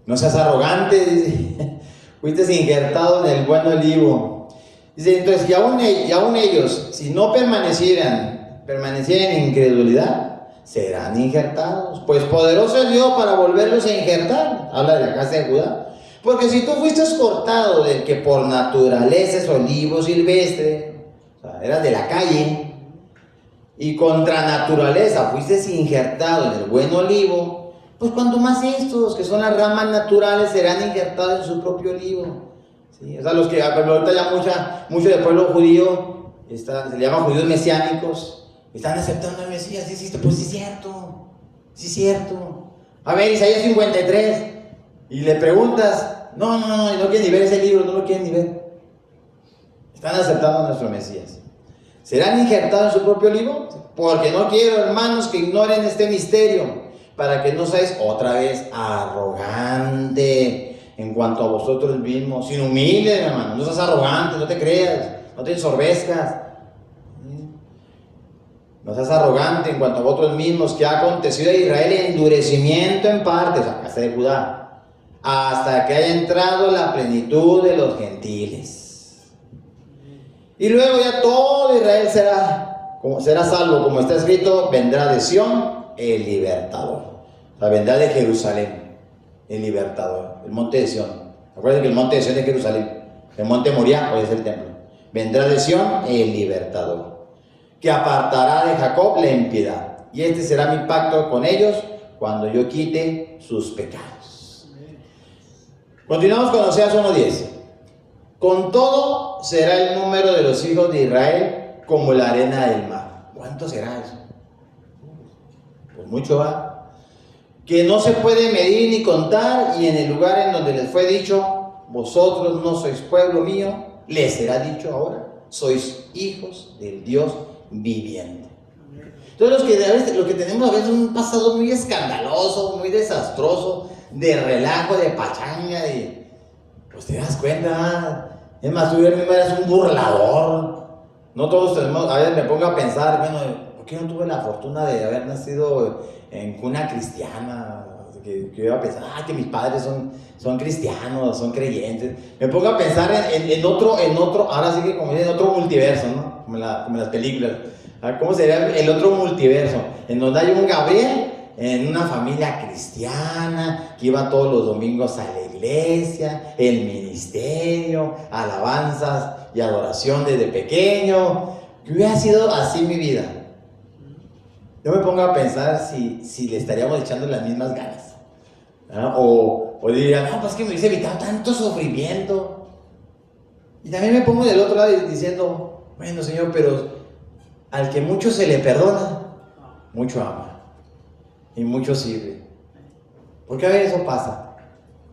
No seas arrogante, dice. Fuiste injertado en el buen olivo. Dice, entonces, y aún ellos, si no permanecieran en incredulidad, serán injertados. Pues poderoso es Dios para volverlos a injertar. Habla de la casa de Judá. Porque si tú fuiste cortado del que por naturaleza es olivo silvestre, o sea, eras de la calle, y contra naturaleza fuiste injertado en el buen olivo, pues cuanto más estos, que son las ramas naturales, serán injertados en su propio olivo. ¿Sí? O sea, los que ahorita ya mucho del pueblo judío, se le llaman judíos mesiánicos, están aceptando al Mesías. Pues sí es cierto. A ver, Isaías 53, y le preguntas, no quieren ni ver ese libro, no lo quieren ni ver. Están aceptando a nuestro Mesías. ¿Serán injertados en su propio olivo? Porque no quiero, hermanos, que ignoren este misterio, para que no seáis otra vez arrogante en cuanto a vosotros mismos, sin humilde, hermano. No seas arrogante, no te creas, no te ensorbezcas. No seas arrogante en cuanto a vosotros mismos, que ha acontecido a Israel endurecimiento en parte, o sea, casa de Judá, hasta que haya entrado la plenitud de los gentiles. Y luego ya todo Israel será salvo, como está escrito, vendrá de Sión el libertador. O sea, vendrá de Jerusalén el libertador, el monte de Sión. Acuérdense que el monte de Sión es Jerusalén. El monte Moriah hoy es el templo. Vendrá de Sión el libertador, que apartará de Jacob la impiedad. Y este será mi pacto con ellos cuando yo quite sus pecados. Continuamos con Oseas 1:10. Con todo será el número de los hijos de Israel como la arena del mar. ¿Cuánto será eso? Pues mucho va. Que no se puede medir ni contar, y en el lugar en donde les fue dicho, vosotros no sois pueblo mío, les será dicho ahora, sois hijos del Dios viviente. Entonces los que tenemos a veces un pasado muy escandaloso, muy desastroso, de relajo, de pachanga, pues te das cuenta. Es más, tú mismo eres un burlador. No todos tenemos, a veces me pongo a pensar, bueno, ¿por qué no tuve la fortuna de haber nacido en cuna cristiana? Que yo iba a pensar, que mis padres son cristianos, son creyentes. Me pongo a pensar en otro, ahora sí que como dicen, en otro multiverso, ¿no? Como en las películas. ¿Cómo sería el otro multiverso? En donde hay un Gabriel en una familia cristiana que iba todos los domingos a la iglesia, el ministerio, alabanzas y adoración desde pequeño. Que hubiera sido así mi vida. Yo me pongo a pensar si le estaríamos echando las mismas ganas. O diría, no, pues que me hubiese evitado tanto sufrimiento. Y también me pongo del otro lado diciendo, bueno, Señor, pero al que mucho se le perdona, mucho ama y mucho sirve. Porque a veces eso pasa.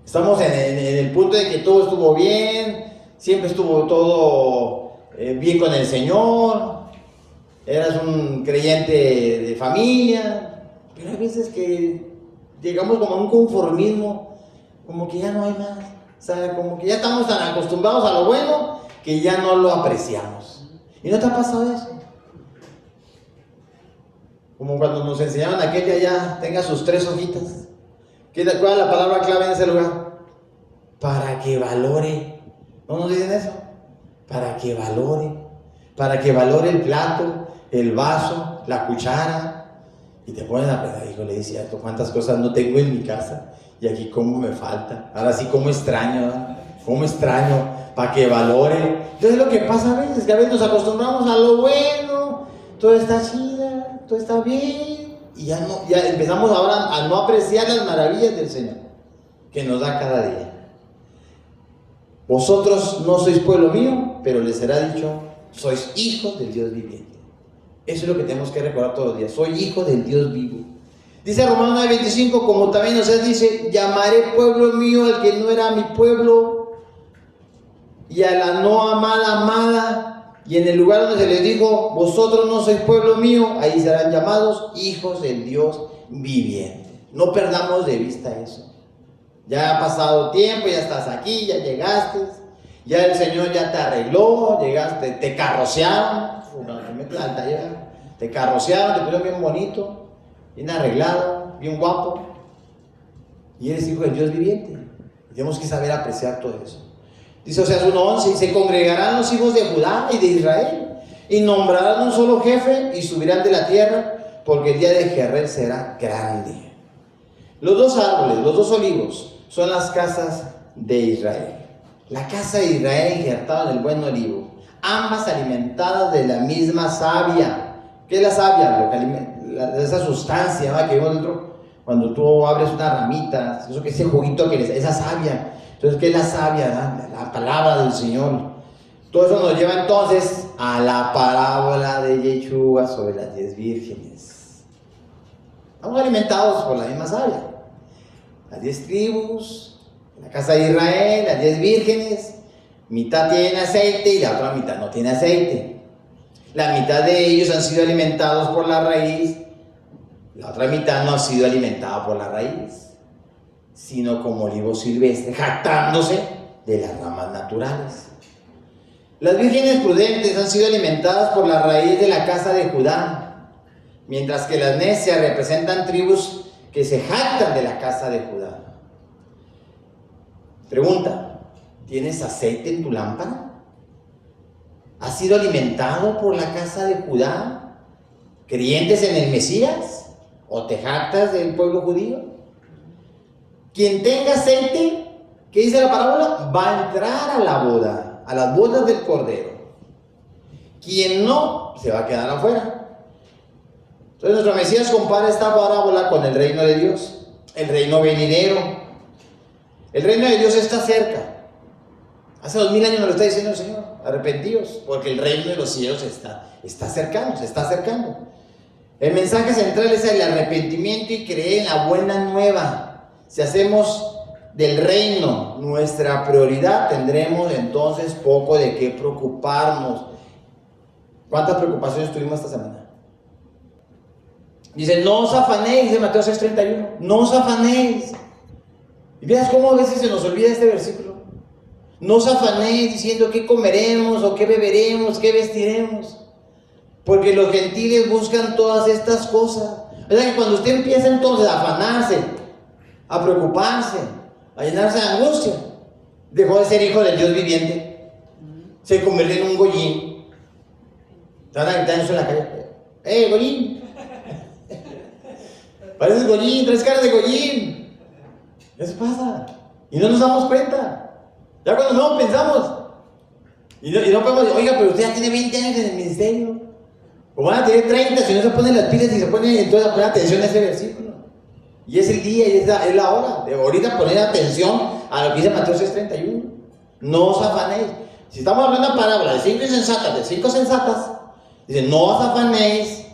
Estamos en el punto de que todo estuvo bien, siempre estuvo todo bien con el Señor, eras un creyente de familia, pero hay veces que llegamos como a un conformismo, como que ya no hay más. O sea, como que ya estamos tan acostumbrados a lo bueno que ya no lo apreciamos. ¿Y no te ha pasado eso? Como cuando nos enseñaban aquel de allá, tenga sus 3 hojitas. ¿Cuál es la palabra clave en ese lugar? Para que valore. ¿No nos dicen eso? Para que valore el plato, el vaso, la cuchara. Y te ponen a pensar, hijo, le decía, cuántas cosas no tengo en mi casa. Y aquí cómo me falta. Ahora sí, cómo extraño, ¿verdad? Cómo extraño, para que valore. Entonces lo que pasa a veces, que a veces nos acostumbramos a lo bueno, todo está chida, todo está bien, y ya empezamos ahora a no apreciar las maravillas del Señor, que nos da cada día. Vosotros no sois pueblo mío, pero les será dicho, sois hijos del Dios viviente. Eso es lo que tenemos que recordar todos los días, soy hijo del Dios vivo. Dice Romanos 9:25, como también Oseas dice, llamaré pueblo mío al que no era mi pueblo, y a la no amada, amada. Y en el lugar donde se les dijo, vosotros no sois pueblo mío, ahí serán llamados hijos del Dios viviente. No perdamos de vista eso. Ya ha pasado tiempo, ya estás aquí, ya llegaste, ya el Señor ya te arregló, llegaste, te carrocearon, te carrocearon, te pusieron bien bonito, bien arreglado, bien guapo, y eres hijo del Dios viviente. Tenemos que saber apreciar todo eso. Dice Oseas 1:11, y se congregarán los hijos de Judá y de Israel, y nombrarán un solo jefe, y subirán de la tierra, porque el día de Jerreel será grande. Los 2 árboles, los 2 olivos, son las casas de Israel. La casa de Israel injertada en el buen olivo, ambas alimentadas de la misma savia. ¿Qué es la savia? Esa sustancia, ¿verdad?, que vemos dentro, cuando tú abres una ramita, eso que ese juguito que es esa savia. Entonces, ¿qué es la savia? ¿Verdad? La palabra del Señor. Todo eso nos lleva entonces a la parábola de Yeshua sobre las 10 vírgenes. Estamos alimentados por la misma savia. Las 10 tribus, la casa de Israel, las 10 vírgenes, mitad tienen aceite y la otra mitad no tiene aceite. La mitad de ellos han sido alimentados por la raíz, la otra mitad no ha sido alimentada por la raíz, sino como olivo silvestre, jactándose de las ramas naturales. Las vírgenes prudentes han sido alimentadas por la raíz de la casa de Judá, mientras que las necias representan tribus que se jactan de la casa de Judá. Pregunta, ¿tienes aceite en tu lámpara? ¿Has sido alimentado por la casa de Judá? ¿Creyentes en el Mesías? ¿O te jactas del pueblo judío? Quien tenga aceite, ¿qué dice la parábola? Va a entrar a la boda, a las bodas del Cordero. Quien no, se va a quedar afuera. Entonces nuestro Mesías compara esta parábola con el reino de Dios, el reino venidero. El reino de Dios está cerca. Hace 2000 años nos lo está diciendo el Señor. Arrepentíos, porque el reino de los cielos está cercano, se está acercando. El mensaje central es el arrepentimiento y creer en la buena nueva. Si hacemos del reino nuestra prioridad, tendremos entonces poco de qué preocuparnos. ¿Cuántas preocupaciones tuvimos esta semana? Dice, no os afanéis, dice Mateo 6:31. No os afanéis. Y veas cómo a veces se nos olvida este versículo. No os afanéis diciendo qué comeremos o qué beberemos, qué vestiremos. Porque los gentiles buscan todas estas cosas. O sea que cuando usted empieza entonces a afanarse, a preocuparse, a llenarse de angustia, dejó de ser hijo del Dios viviente. Se convirtió en un gollín. Te van a gritar eso en la calle. Gollín! Pareces gollín, traes cara de gollín. Eso pasa. Y no nos damos cuenta. Ya cuando no pensamos. Y no podemos decir, oiga, pero usted ya tiene 20 años en el ministerio. O van a tener 30 si no se ponen las pilas y se ponen entonces a poner atención a ese versículo. Y es el día y es la hora de ahorita poner atención a lo que dice Mateo 6:31. No os afanéis. Si estamos hablando de una parábola de 5 sensatas, dice, no os afanéis.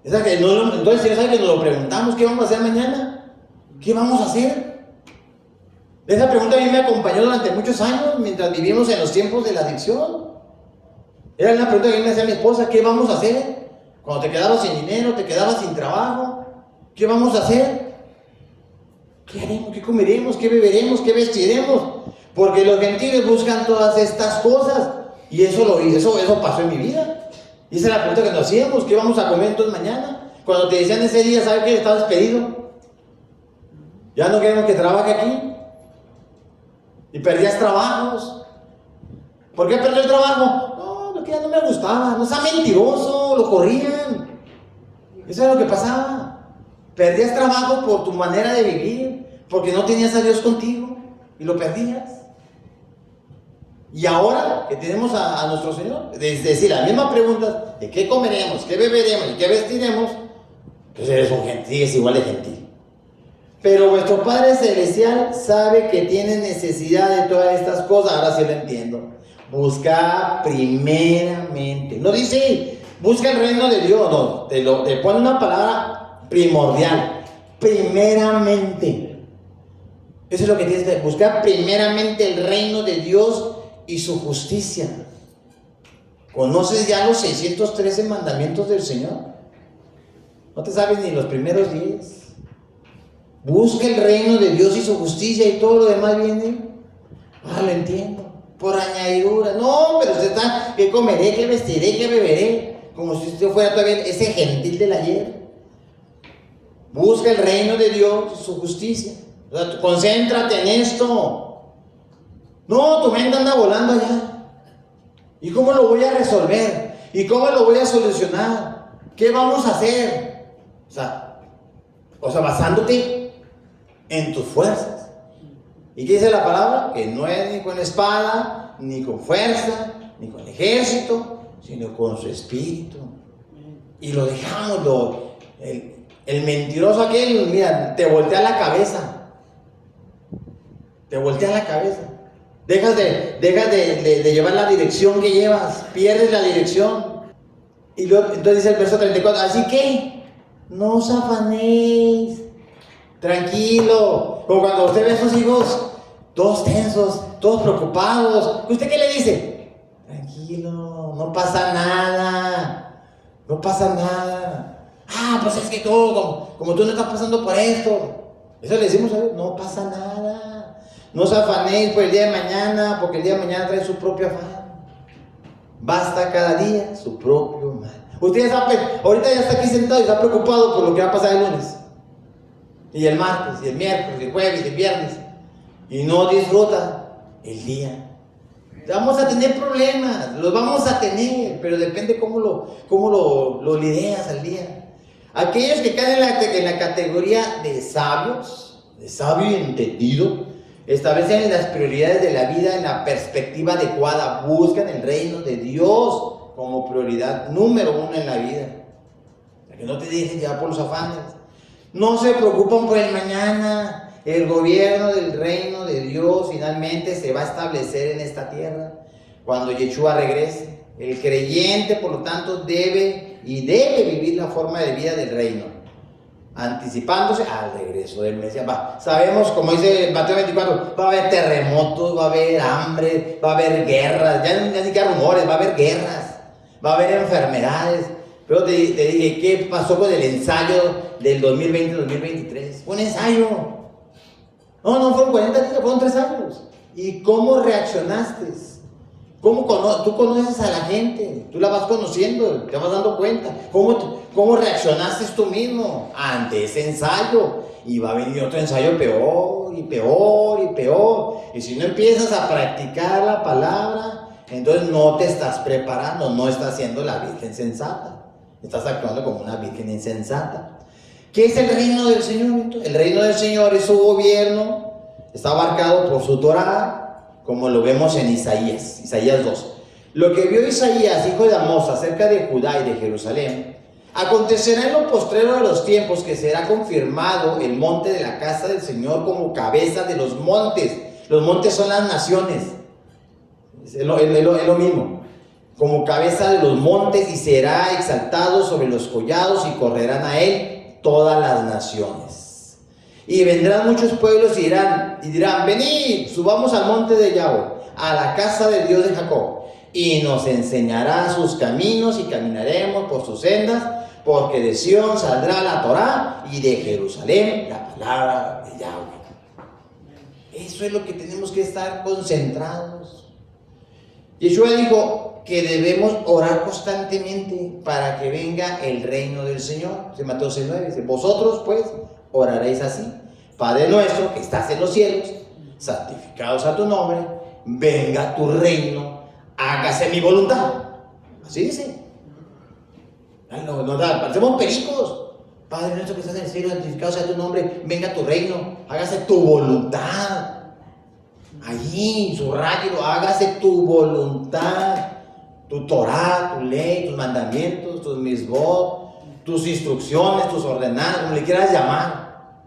Entonces el Señor sabe que nos lo preguntamos, ¿qué vamos a hacer mañana? ¿Qué vamos a hacer? Esa pregunta a mí me acompañó durante muchos años mientras vivimos en los tiempos de la adicción. Era una pregunta que a mí me hacía mi esposa, ¿qué vamos a hacer? Cuando te quedabas sin dinero, te quedabas sin trabajo, ¿qué vamos a hacer? ¿Qué haremos? ¿Qué comeremos? ¿Qué beberemos? ¿Qué vestiremos? Porque los gentiles buscan todas estas cosas. Y eso pasó en mi vida. Y esa es la pregunta que nos hacíamos, ¿qué vamos a comer entonces mañana? Cuando te decían ese día, ¿sabes qué? Estás despedido. Ya no queremos que trabaje aquí. Y perdías trabajos. ¿Por qué perdió el trabajo? No, lo que ya no me gustaba. No sea mentiroso, lo corrían. Eso era lo que pasaba. Perdías trabajo por tu manera de vivir, porque no tenías a Dios contigo y lo perdías. Y ahora que tenemos a nuestro Señor, es decir, la misma pregunta de qué comeremos, qué beberemos y qué vestiremos, pues eres un gentil, es igual de gentil. Pero vuestro Padre Celestial sabe que tiene necesidad de todas estas cosas. Ahora sí lo entiendo. Busca primeramente. No dice, busca el reino de Dios. No, te pone una palabra primordial. Primeramente. Eso es lo que tienes que buscar. Primeramente el reino de Dios y su justicia. ¿Conoces ya los 613 mandamientos del Señor? No te sabes ni los primeros 10. Busca el reino de Dios y su justicia y todo lo demás viene. Lo entiendo. Por añadidura. No, pero usted está, ¿qué comeré, qué vestiré, qué beberé? Como si usted fuera todavía ese gentil del ayer. Busca el reino de Dios y su justicia. O sea, concéntrate en esto. No, tu mente anda volando allá. ¿Y cómo lo voy a resolver? ¿Y cómo lo voy a solucionar? ¿Qué vamos a hacer? O sea, basándote en tus fuerzas. ¿Y qué dice la palabra? Que no es ni con espada, ni con fuerza, ni con ejército, sino con su espíritu. Y lo dejamos, el mentiroso aquel, mira, te voltea la cabeza. Te voltea la cabeza. Dejas de llevar la dirección que llevas, pierdes la dirección. Y luego, entonces dice el verso 34, así que no os afanéis. Tranquilo, como cuando usted ve a sus hijos todos tensos, todos preocupados. ¿Usted qué le dice? Tranquilo, no pasa nada, no pasa nada. Pues es que tú, como tú no estás pasando por esto. Eso le decimos a Dios, no pasa nada. No os afanéis por el día de mañana, porque el día de mañana trae su propio afán. Basta cada día su propio mal. Usted ahorita ya está aquí sentado y está preocupado por lo que va a pasar el lunes. Y el martes, y el miércoles, y el jueves, y el viernes. Y no disfruta el día. Vamos a tener problemas, los vamos a tener, pero depende cómo lo lidias al día. Aquellos que caen en la categoría de sabios, sabio y entendido, establecen las prioridades de la vida en la perspectiva adecuada, buscan el reino de Dios como prioridad número uno en la vida, para que no te dejes llevar por los afanes. No se preocupan por el mañana. El gobierno del reino de Dios finalmente se va a establecer en esta tierra cuando Yeshua regrese. El creyente, por lo tanto, debe vivir la forma de vida del reino, anticipándose al regreso del Mesías. Sabemos, como dice Mateo 24, va a haber terremotos, va a haber hambre, va a haber guerras, ya ni siquiera rumores, va a haber guerras, va a haber enfermedades. Pero te dije, ¿qué pasó con el ensayo del 2020-2023? Fue un ensayo. No fueron 40 días, fueron 3 años. ¿Y cómo reaccionaste? Tú conoces a la gente, tú la vas conociendo, te vas dando cuenta. ¿Cómo reaccionaste tú mismo ante ese ensayo? Y va a venir otro ensayo peor y peor y peor. Y si no empiezas a practicar la palabra, entonces no te estás preparando, no estás siendo la virgen sensata. Estás actuando como una virgen insensata. ¿Qué es el reino del Señor? El reino del Señor es su gobierno, está abarcado por su Torah, como lo vemos en Isaías 2. Lo que vio Isaías, hijo de Amós, acerca de Judá y de Jerusalén, acontecerá en lo postrero de los tiempos que será confirmado el monte de la casa del Señor como cabeza de los montes. Los montes son las naciones, es lo mismo. Como cabeza de los montes, y será exaltado sobre los collados, y correrán a él todas las naciones. Y vendrán muchos pueblos y dirán, venid, subamos al monte de Yahweh, a la casa del Dios de Jacob, y nos enseñará sus caminos, y caminaremos por sus sendas, porque de Sión saldrá la Torá, y de Jerusalén la palabra de Yahweh. Eso es lo que tenemos que estar concentrados. Yeshua dijo que debemos orar constantemente para que venga el reino del Señor. En Mateo 6:9 dice, vosotros pues oraréis así: Padre nuestro que estás en los cielos, santificado sea tu nombre, venga tu reino, hágase mi voluntad. Así dice. Parecemos pericos. Padre nuestro que estás en el cielo, santificado sea tu nombre, venga tu reino, hágase tu voluntad. Allí, subrayelo, hágase tu voluntad. Tu Torah, tu ley, tus mandamientos, tus misbot, tus instrucciones, tus ordenanzas, como le quieras llamar.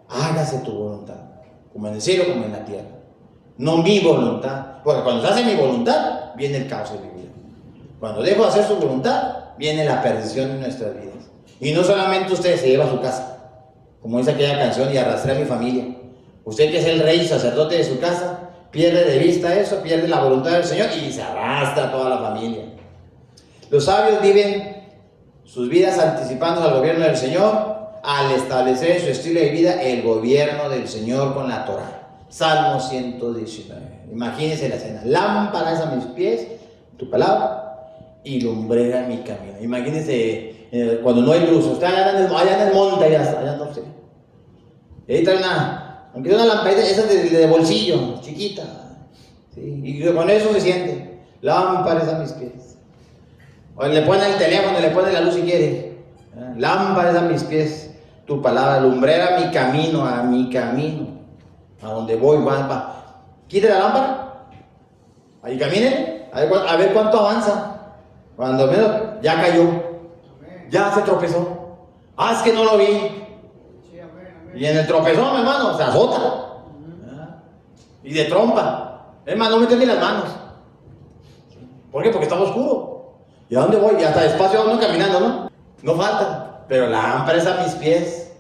Hágase tu voluntad, como en el cielo, como en la tierra. No mi voluntad, porque cuando se hace mi voluntad, viene el caos en mi vida. Cuando dejo de hacer su voluntad, viene la perdición en nuestras vidas. Y no solamente usted se lleva a su casa, como dice aquella canción, y arrastré a mi familia. Usted, que es el rey y sacerdote de su casa, pierde de vista eso, pierde la voluntad del Señor y se arrastra a toda la familia. Los sabios viven sus vidas anticipándose al gobierno del Señor, al establecer en su estilo de vida el gobierno del Señor con la Torah. Salmo 119. Imagínense la escena: lámparas a mis pies, tu palabra, y lumbrera mi camino. Imagínense cuando no hay luz, usted allá en el monte, allá no sé. Ahí trae aunque sea una lamparita, esa de bolsillo, chiquita, ¿sí? Y con eso es suficiente. Lámparas a mis pies. O le pone el teléfono, le pone la luz si quiere. Lámparas a mis pies, tu palabra, lumbrera mi camino, a a donde voy, va. Quite la lámpara, ahí caminen, a ver cuánto avanza. Cuando menos, ya cayó, ya se tropezó. Es que no lo vi. Y en el tropezón, hermano, se azota. Y de trompa. Es más, no mete ni las manos. ¿Por qué? Porque estaba oscuro. ¿Y a dónde voy? Y hasta despacio ando caminando, ¿no? No falta. Pero la lámpara es a mis pies.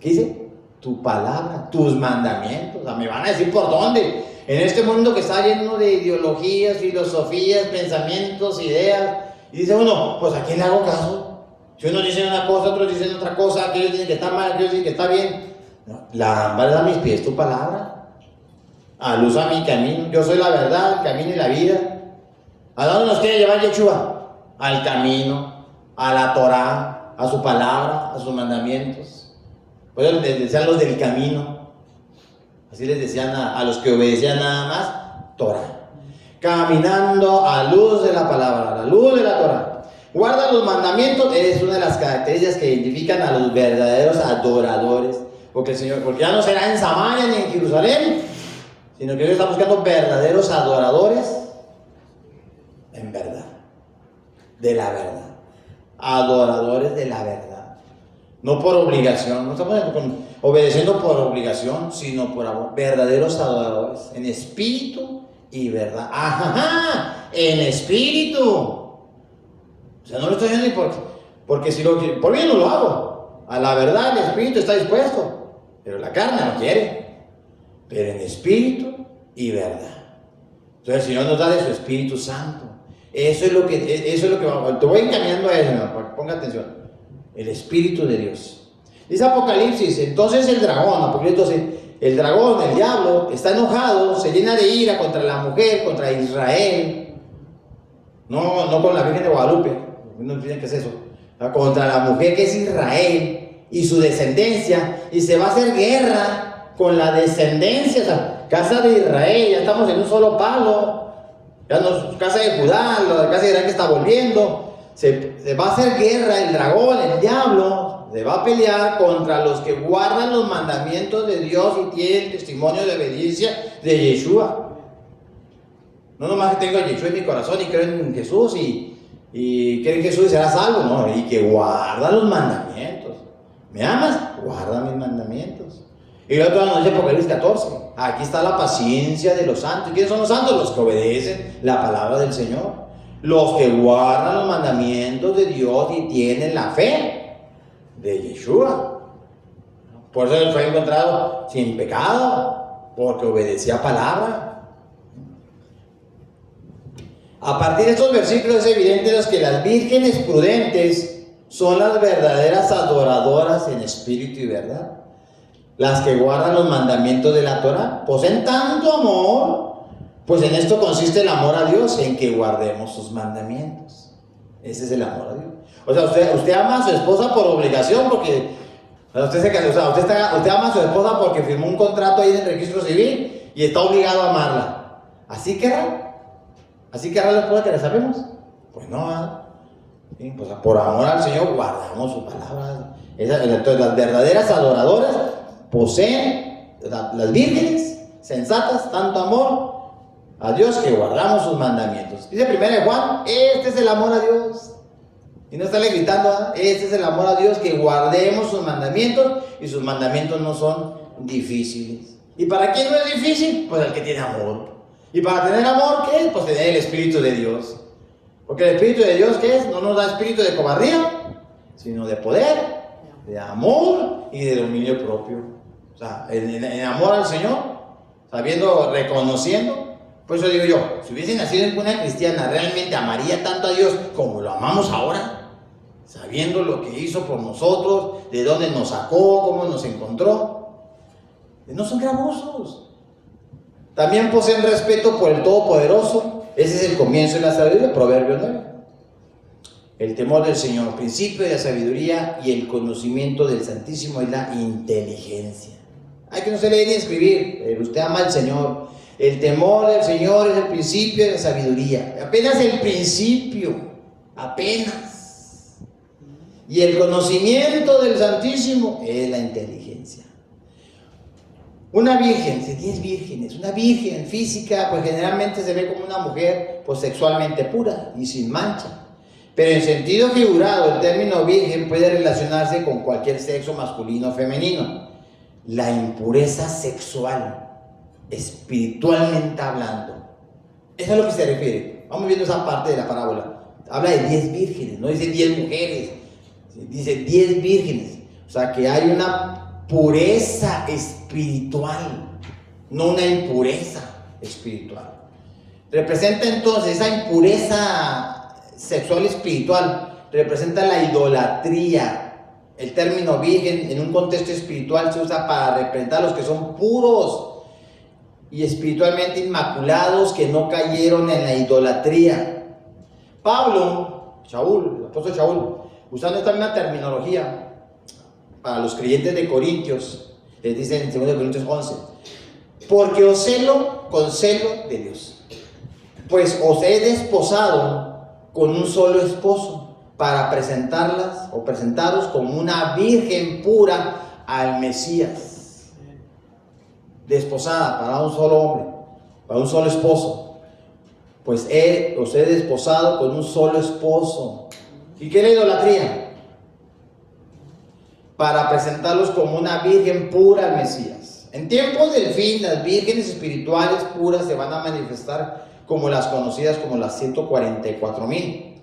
¿Qué dice? Tu palabra, tus mandamientos. O sea, me van a decir por dónde. En este mundo que está lleno de ideologías, filosofías, pensamientos, ideas. Y dice uno, pues ¿a quién le hago caso? Si unos dicen una cosa, otros dicen otra cosa, aquellos dicen que está mal, aquellos dicen que está bien. No, lámpara a mis pies, tu palabra. A luz a mi camino. Yo soy la verdad, el camino y la vida. ¿A dónde nos quiere llevar Yeshua? Al camino, a la Torah, a su palabra, a sus mandamientos. Por eso les decían los del camino. Así les decían a los que obedecían nada más, Torah. Caminando a luz de la palabra, a la luz de la Torah. Guarda los mandamientos, es una de las características que identifican a los verdaderos adoradores. Porque el Señor, porque ya no será en Samaria ni en Jerusalén, sino que Dios está buscando verdaderos adoradores en verdad, de la verdad. Adoradores de la verdad. No por obligación, no estamos obedeciendo por obligación, sino por amor. Verdaderos adoradores, en espíritu y verdad. ¡Ajá! En espíritu. O sea, no lo estoy haciendo ni porque si lo por bien no lo hago. A la verdad el espíritu está dispuesto, pero la carne no quiere. Pero en espíritu y verdad. Entonces el Señor nos da de su Espíritu Santo. Eso es lo que te voy encaminando a eso, ponga atención. El Espíritu de Dios. Dice Apocalipsis, entonces el dragón, Apocalipsis 12, el dragón, el diablo, está enojado, se llena de ira contra la mujer, contra Israel. No con la Virgen de Guadalupe, no entienden qué es eso. Contra la mujer que es Israel y su descendencia, y se va a hacer guerra con la descendencia, o sea, casa de Israel, ya estamos en un solo palo. Ya no, casa de Judá, la casa de Israel que está volviendo, se va a hacer guerra, el dragón, el diablo, se va a pelear contra los que guardan los mandamientos de Dios y tienen testimonio de obediencia de Yeshua. No nomás que tengo a Yeshua en mi corazón y creo en Jesús y creo en Jesús y será salvo, no, y que guarda los mandamientos. ¿Me amas? Guarda mis mandamientos. Y la otra nos dice Apocalipsis 14, aquí está la paciencia de los santos. ¿Y quiénes son los santos? Los que obedecen la palabra del Señor, los que guardan los mandamientos de Dios y tienen la fe de Yeshua. Por eso él fue encontrado sin pecado, porque obedecía palabra. A partir de estos versículos es evidente que las vírgenes prudentes son las verdaderas adoradoras en espíritu y verdad. Las que guardan los mandamientos de la Torah poseen tanto amor, pues en esto consiste el amor a Dios, en que guardemos sus mandamientos. Ese es el amor a Dios. O sea, usted ama a su esposa por obligación, porque usted ama a su esposa porque firmó un contrato ahí en el registro civil y está obligado a amarla. ¿Así querrá la esposa que la sabemos? Pues no, ¿sí? Pues por amor al Señor guardamos sus palabras. Entonces las verdaderas adoradoras poseen, las vírgenes sensatas, tanto amor a Dios que guardamos sus mandamientos. Dice 1 Juan, este es el amor a Dios. Y no estarle gritando, este es el amor a Dios, que guardemos sus mandamientos, y sus mandamientos no son difíciles. ¿Y para quién no es difícil? Pues el que tiene amor. ¿Y para tener amor qué es? Pues tener el Espíritu de Dios. Porque el Espíritu de Dios, ¿qué es? No nos da espíritu de cobardía, sino de poder, de amor y de dominio propio. O sea, en amor al Señor, sabiendo, reconociendo. Por eso digo yo, si hubiese nacido en cuna cristiana, realmente amaría tanto a Dios como lo amamos ahora, sabiendo lo que hizo por nosotros, de dónde nos sacó, cómo nos encontró. No son gravosos. También poseen respeto por el Todopoderoso. Ese es el comienzo de la sabiduría, Proverbios 9. El temor del Señor, principio de la sabiduría, y el conocimiento del Santísimo es la inteligencia. Hay que no se lee ni escribir, pero usted ama al Señor. El temor del Señor es el principio de la sabiduría. Apenas el principio, apenas. Y el conocimiento del Santísimo es la inteligencia. Una virgen, si tienes vírgenes, una virgen física, pues generalmente se ve como una mujer pues sexualmente pura y sin mancha. Pero en sentido figurado, el término virgen puede relacionarse con cualquier sexo masculino o femenino. La impureza sexual, espiritualmente hablando, eso es a lo que se refiere. Vamos viendo esa parte de la parábola. Habla de 10 vírgenes, no dice 10 mujeres, dice 10 vírgenes. O sea que hay una pureza espiritual, no una impureza espiritual. Representa entonces esa impureza sexual espiritual, representa la idolatría. El término virgen en un contexto espiritual se usa para representar a los que son puros y espiritualmente inmaculados, que no cayeron en la idolatría. Pablo, el apóstol Shaul, usando esta misma terminología para los creyentes de Corintios, les dice en 2 Corintios 11, porque os celo con celo de Dios, pues os he desposado con un solo esposo, para presentarlas o presentaros como una virgen pura al Mesías, desposada para un solo hombre, para un solo esposo. Pues él os he desposado con un solo esposo. ¿Y qué es la idolatría? Para presentarlos como una virgen pura al Mesías. En tiempos del fin, las vírgenes espirituales puras se van a manifestar como las conocidas como las 144,000.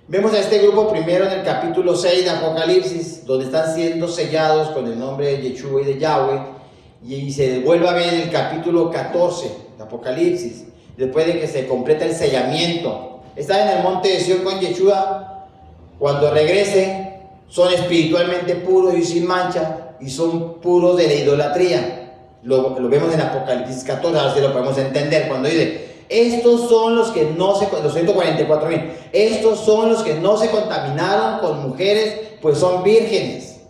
Vemos a este grupo primero en el capítulo 6 de Apocalipsis, donde están siendo sellados con el nombre de Yeshua y de Yahweh, y se vuelve a ver en el capítulo 14 de Apocalipsis, después de que se completa el sellamiento. Están en el monte de Sion con Yeshua. Cuando regresen, son espiritualmente puros y sin mancha, y son puros de la idolatría. Lo vemos en Apocalipsis 14, ahora sí lo podemos entender, cuando dice: estos son los que no se, los 144,000, estos son los que no se contaminaron con mujeres, pues son vírgenes.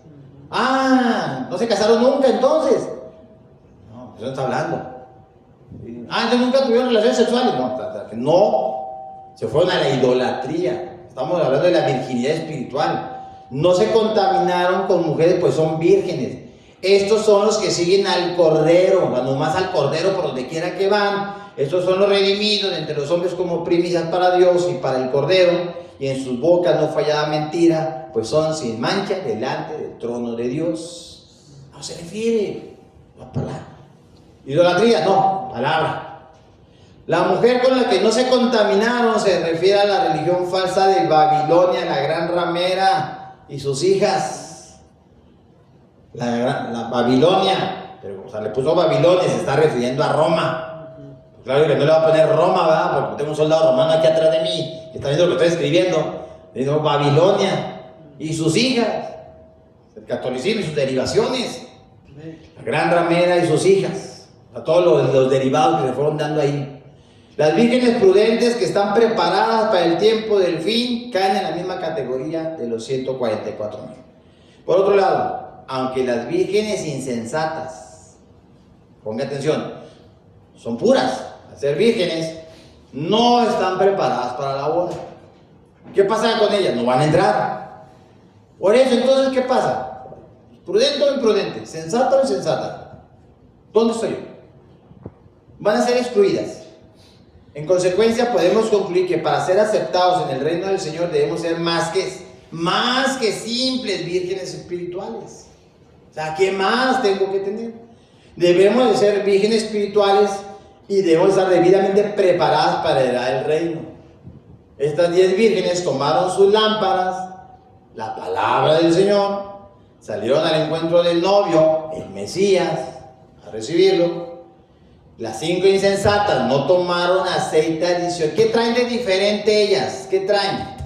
Ah, no se casaron nunca entonces. No, eso no está hablando. Ah, entonces nunca tuvieron relaciones sexuales. No, se fueron a la idolatría. Estamos hablando de la virginidad espiritual. No se contaminaron con mujeres, pues son vírgenes. Estos son los que siguen al Cordero, nomás al Cordero por donde quiera que van. Estos son los redimidos entre los hombres como primicias para Dios y para el Cordero, y en sus bocas no fallada mentira, pues son sin mancha delante del trono de Dios. No se refiere a la palabra. Idolatría, no, palabra. La mujer con la que no se contaminaron se refiere a la religión falsa de Babilonia, la gran ramera y sus hijas. La Babilonia, pero o sea, le puso Babilonia, se está refiriendo a Roma. Pues claro que no le va a poner Roma, ¿verdad? Porque tengo un soldado romano aquí atrás de mí, que está viendo lo que estoy escribiendo. Le digo Babilonia y sus hijas, el catolicismo y sus derivaciones, la gran ramera y sus hijas, a todos los derivados que le fueron dando ahí. Las vírgenes prudentes que están preparadas para el tiempo del fin caen en la misma categoría de los 144,000. Por otro lado, aunque las vírgenes insensatas, ponga atención, son puras, al ser vírgenes, no están preparadas para la boda. ¿Qué pasa con ellas? No van a entrar. Por eso, entonces, ¿qué pasa? ¿Prudente o imprudente? ¿Sensata o insensata? ¿Dónde estoy yo? Van a ser excluidas. En consecuencia, podemos concluir que para ser aceptados en el reino del Señor debemos ser más que simples vírgenes espirituales. O sea, ¿qué más tengo que tener? Debemos de ser vírgenes espirituales y debemos estar debidamente preparadas para heredar el reino. Estas 10 vírgenes tomaron sus lámparas, la palabra del Señor, salieron al encuentro del novio, el Mesías, a recibirlo. Las 5 insensatas no tomaron aceite adicional. ¿Qué traen de diferente ellas? ¿Qué traen?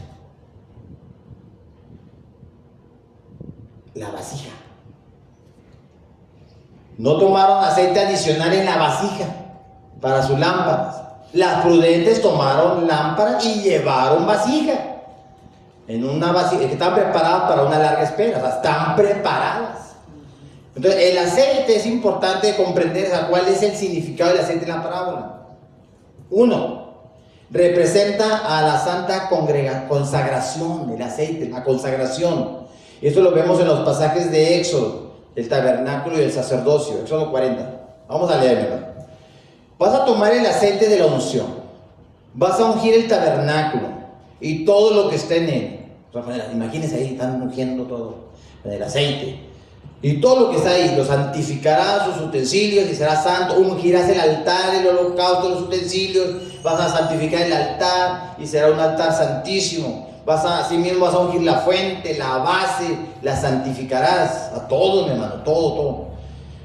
La vasija. No tomaron aceite adicional en la vasija para sus lámparas. Las prudentes tomaron lámparas y llevaron vasija. En una vasija que están preparadas para una larga espera. O sea, están preparadas. Entonces, el aceite es importante comprender, o sea, cuál es el significado del aceite en la parábola. 1. Representa a la santa consagración del aceite, la consagración. Y esto lo vemos en los pasajes de Éxodo, el tabernáculo y el sacerdocio, Éxodo 40. Vamos a leerlo. Vas a tomar el aceite de la unción, vas a ungir el tabernáculo y todo lo que esté en él. Imagínense ahí, están ungiendo todo en el aceite. Y todo lo que está ahí, lo santificarás sus utensilios y será santo. Ungirás el altar, el holocausto, los utensilios. Vas a santificar el altar y será un altar santísimo. Asimismo vas a ungir la fuente, la base, la santificarás. A todos, mi hermano, todo.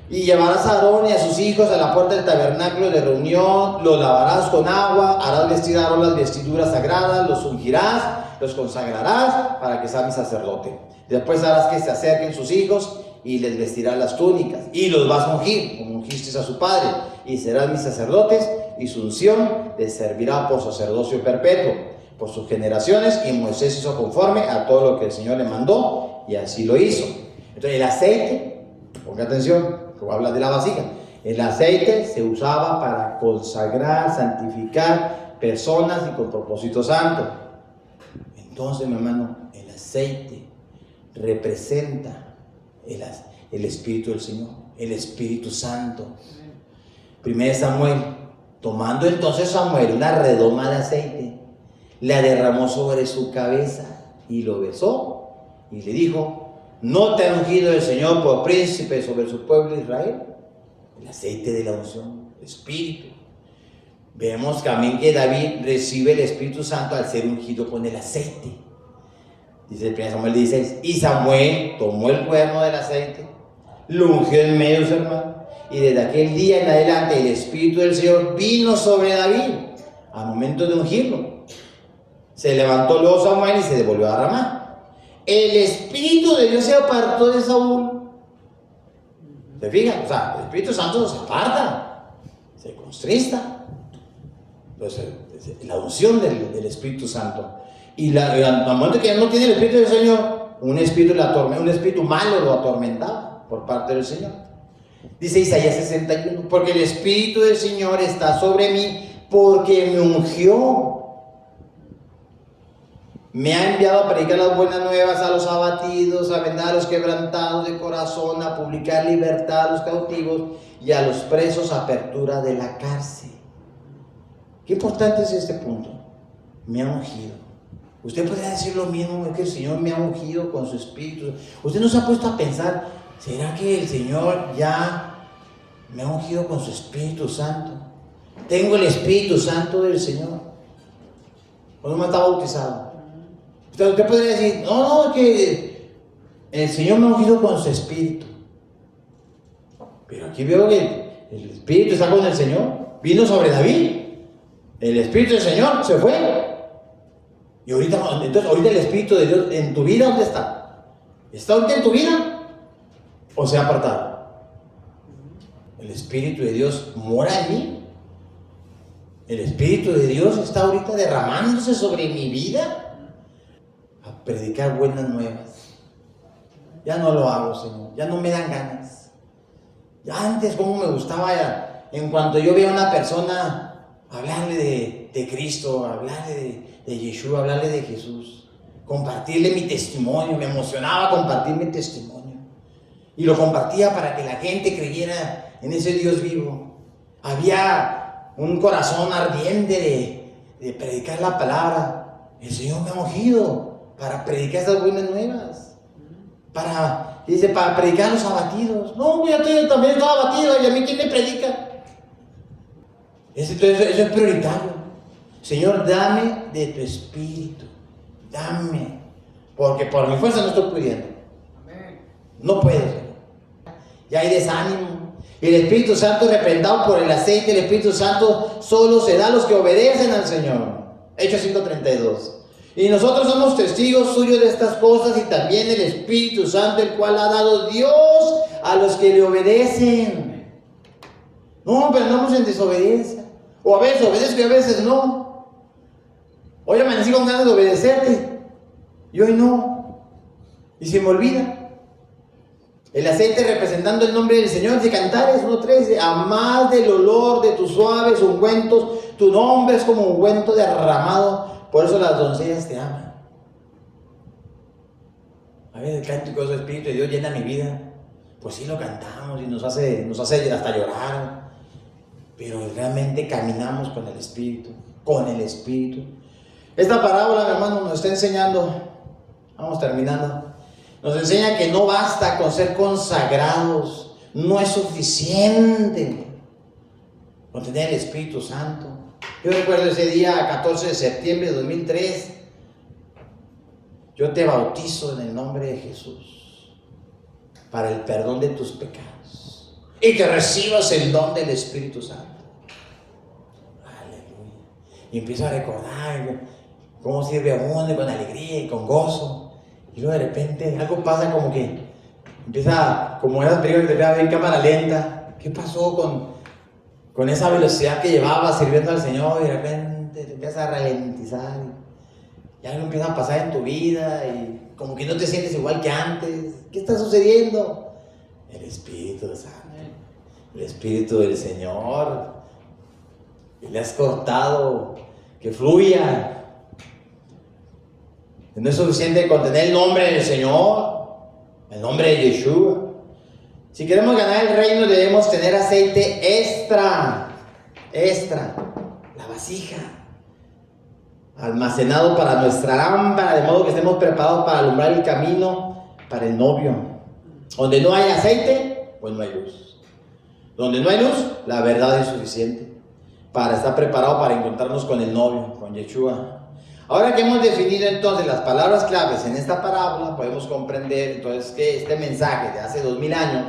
Y llevarás a Aarón y a sus hijos a la puerta del tabernáculo de reunión. Los lavarás con agua, harás vestir a Aarón las vestiduras sagradas, los ungirás, los consagrarás para que sea mi sacerdote. Después harás que se acerquen sus hijos y les vestirás las túnicas y los vas a ungir como ungiste a su padre, y serán mis sacerdotes, y su unción les servirá por sacerdocio perpetuo por sus generaciones. Y Moisés hizo conforme a todo lo que el Señor le mandó, y así lo hizo. Entonces el aceite, ponga atención, que habla de la vasija, el aceite se usaba para consagrar, santificar personas y con propósito santo. Entonces, mi hermano, aceite representa el Espíritu del Señor, el Espíritu Santo. 1 Samuel, tomando entonces Samuel una redoma de aceite, la derramó sobre su cabeza y lo besó y le dijo: ¿no te ha ungido el Señor por príncipe sobre su pueblo Israel? El aceite de la unción, el Espíritu. Vemos también que David recibe el Espíritu Santo al ser ungido con el aceite. Dice el 1 Samuel 16, y Samuel tomó el cuerno del aceite, lo ungió en medio de su hermano, y desde aquel día en adelante el Espíritu del Señor vino sobre David al momento de ungirlo. Se levantó luego Samuel y se devolvió a Ramá. El Espíritu de Dios se apartó de Saúl. ¿Se fijan? O sea, el Espíritu Santo se aparta, se contrista. Entonces, la unción del Espíritu Santo. Y al momento que ya no tiene el Espíritu del Señor, un espíritu malo lo atormentaba por parte del Señor. Dice Isaías 61, porque el Espíritu del Señor está sobre mí, porque me ungió. Me ha enviado a predicar las buenas nuevas a los abatidos, a vendar a los quebrantados de corazón, a publicar libertad a los cautivos y a los presos apertura de la cárcel. Qué importante es este punto. Me ha ungido. Usted podría decir lo mismo, que el Señor me ha ungido con su Espíritu. Usted no se ha puesto a pensar, ¿será que el Señor ya me ha ungido con su Espíritu Santo? Tengo el Espíritu Santo del Señor. ¿O no me está bautizado? Usted podría decir, no, que el Señor me ha ungido con su Espíritu. Pero aquí veo que el Espíritu está con el Señor. Vino sobre David. El Espíritu del Señor se fue. Y ahorita el Espíritu de Dios en tu vida, ¿dónde está? ¿Está ahorita en tu vida? ¿O se ha apartado? El Espíritu de Dios mora en mí. El Espíritu de Dios está ahorita derramándose sobre mi vida a predicar buenas nuevas. Ya no lo hago, Señor. Ya no me dan ganas. Ya antes, como me gustaba, en cuanto yo veía a una persona, hablarle de Cristo, hablarle de Yeshua, hablarle de Jesús, compartirle mi testimonio. Me emocionaba compartir mi testimonio y lo compartía para que la gente creyera en ese Dios vivo. Había un corazón ardiente de predicar la palabra. El Señor me ha ungido para predicar estas buenas nuevas, para predicar a los abatidos. No, yo también estoy abatido, y a mí ¿quién me predica? Eso es prioritario. Señor, dame de tu Espíritu, dame, porque por mi fuerza no estoy pudiendo. No puedo, Señor. Ya hay desánimo. El Espíritu Santo, reprendado por el aceite, el Espíritu Santo solo se da a los que obedecen al Señor. Hechos 5:32. Y nosotros somos testigos suyos de estas cosas, y también el Espíritu Santo, el cual ha dado Dios a los que le obedecen. No, pero andamos en desobediencia. O a veces obedezco y a veces no. Hoy amanecí con ganas de obedecerte y hoy no. Y se me olvida. El aceite representando el nombre del Señor. De Cantares 1:13, a más del olor de tus suaves ungüentos, tu nombre es como ungüento derramado, por eso las doncellas te aman. A ver, el cántico de su Espíritu de Dios llena mi vida. Pues sí, lo cantamos y nos hace hasta llorar. Pero realmente caminamos con el Espíritu, Esta parábola, mi hermano, nos está enseñando, vamos terminando, nos enseña que no basta con ser consagrados, no es suficiente con tener el Espíritu Santo. Yo recuerdo ese día, 14 de septiembre de 2003, yo te bautizo en el nombre de Jesús para el perdón de tus pecados y que recibas el don del Espíritu Santo. Aleluya. Y empiezo a recordar cómo sirve a uno con alegría y con gozo. Y luego de repente algo pasa, como que empieza, como esas películas que te vean en cámara lenta. ¿Qué pasó con esa velocidad que llevaba sirviendo al Señor? Y de repente te empiezas a ralentizar. Y algo empieza a pasar en tu vida y como que no te sientes igual que antes. ¿Qué está sucediendo? El Espíritu Santo, el Espíritu del Señor. Y le has cortado que fluya. No es suficiente con tener el nombre del Señor, el nombre de Yeshua. Si queremos ganar el reino debemos tener aceite extra, la vasija, almacenado para nuestra lámpara, de modo que estemos preparados para alumbrar el camino para el novio. Donde no hay aceite, pues no hay luz. Donde no hay luz, la verdad es suficiente para estar preparado para encontrarnos con el novio, con Yeshua. Ahora que hemos definido entonces las palabras claves en esta parábola, podemos comprender entonces que este mensaje de hace 2000 años,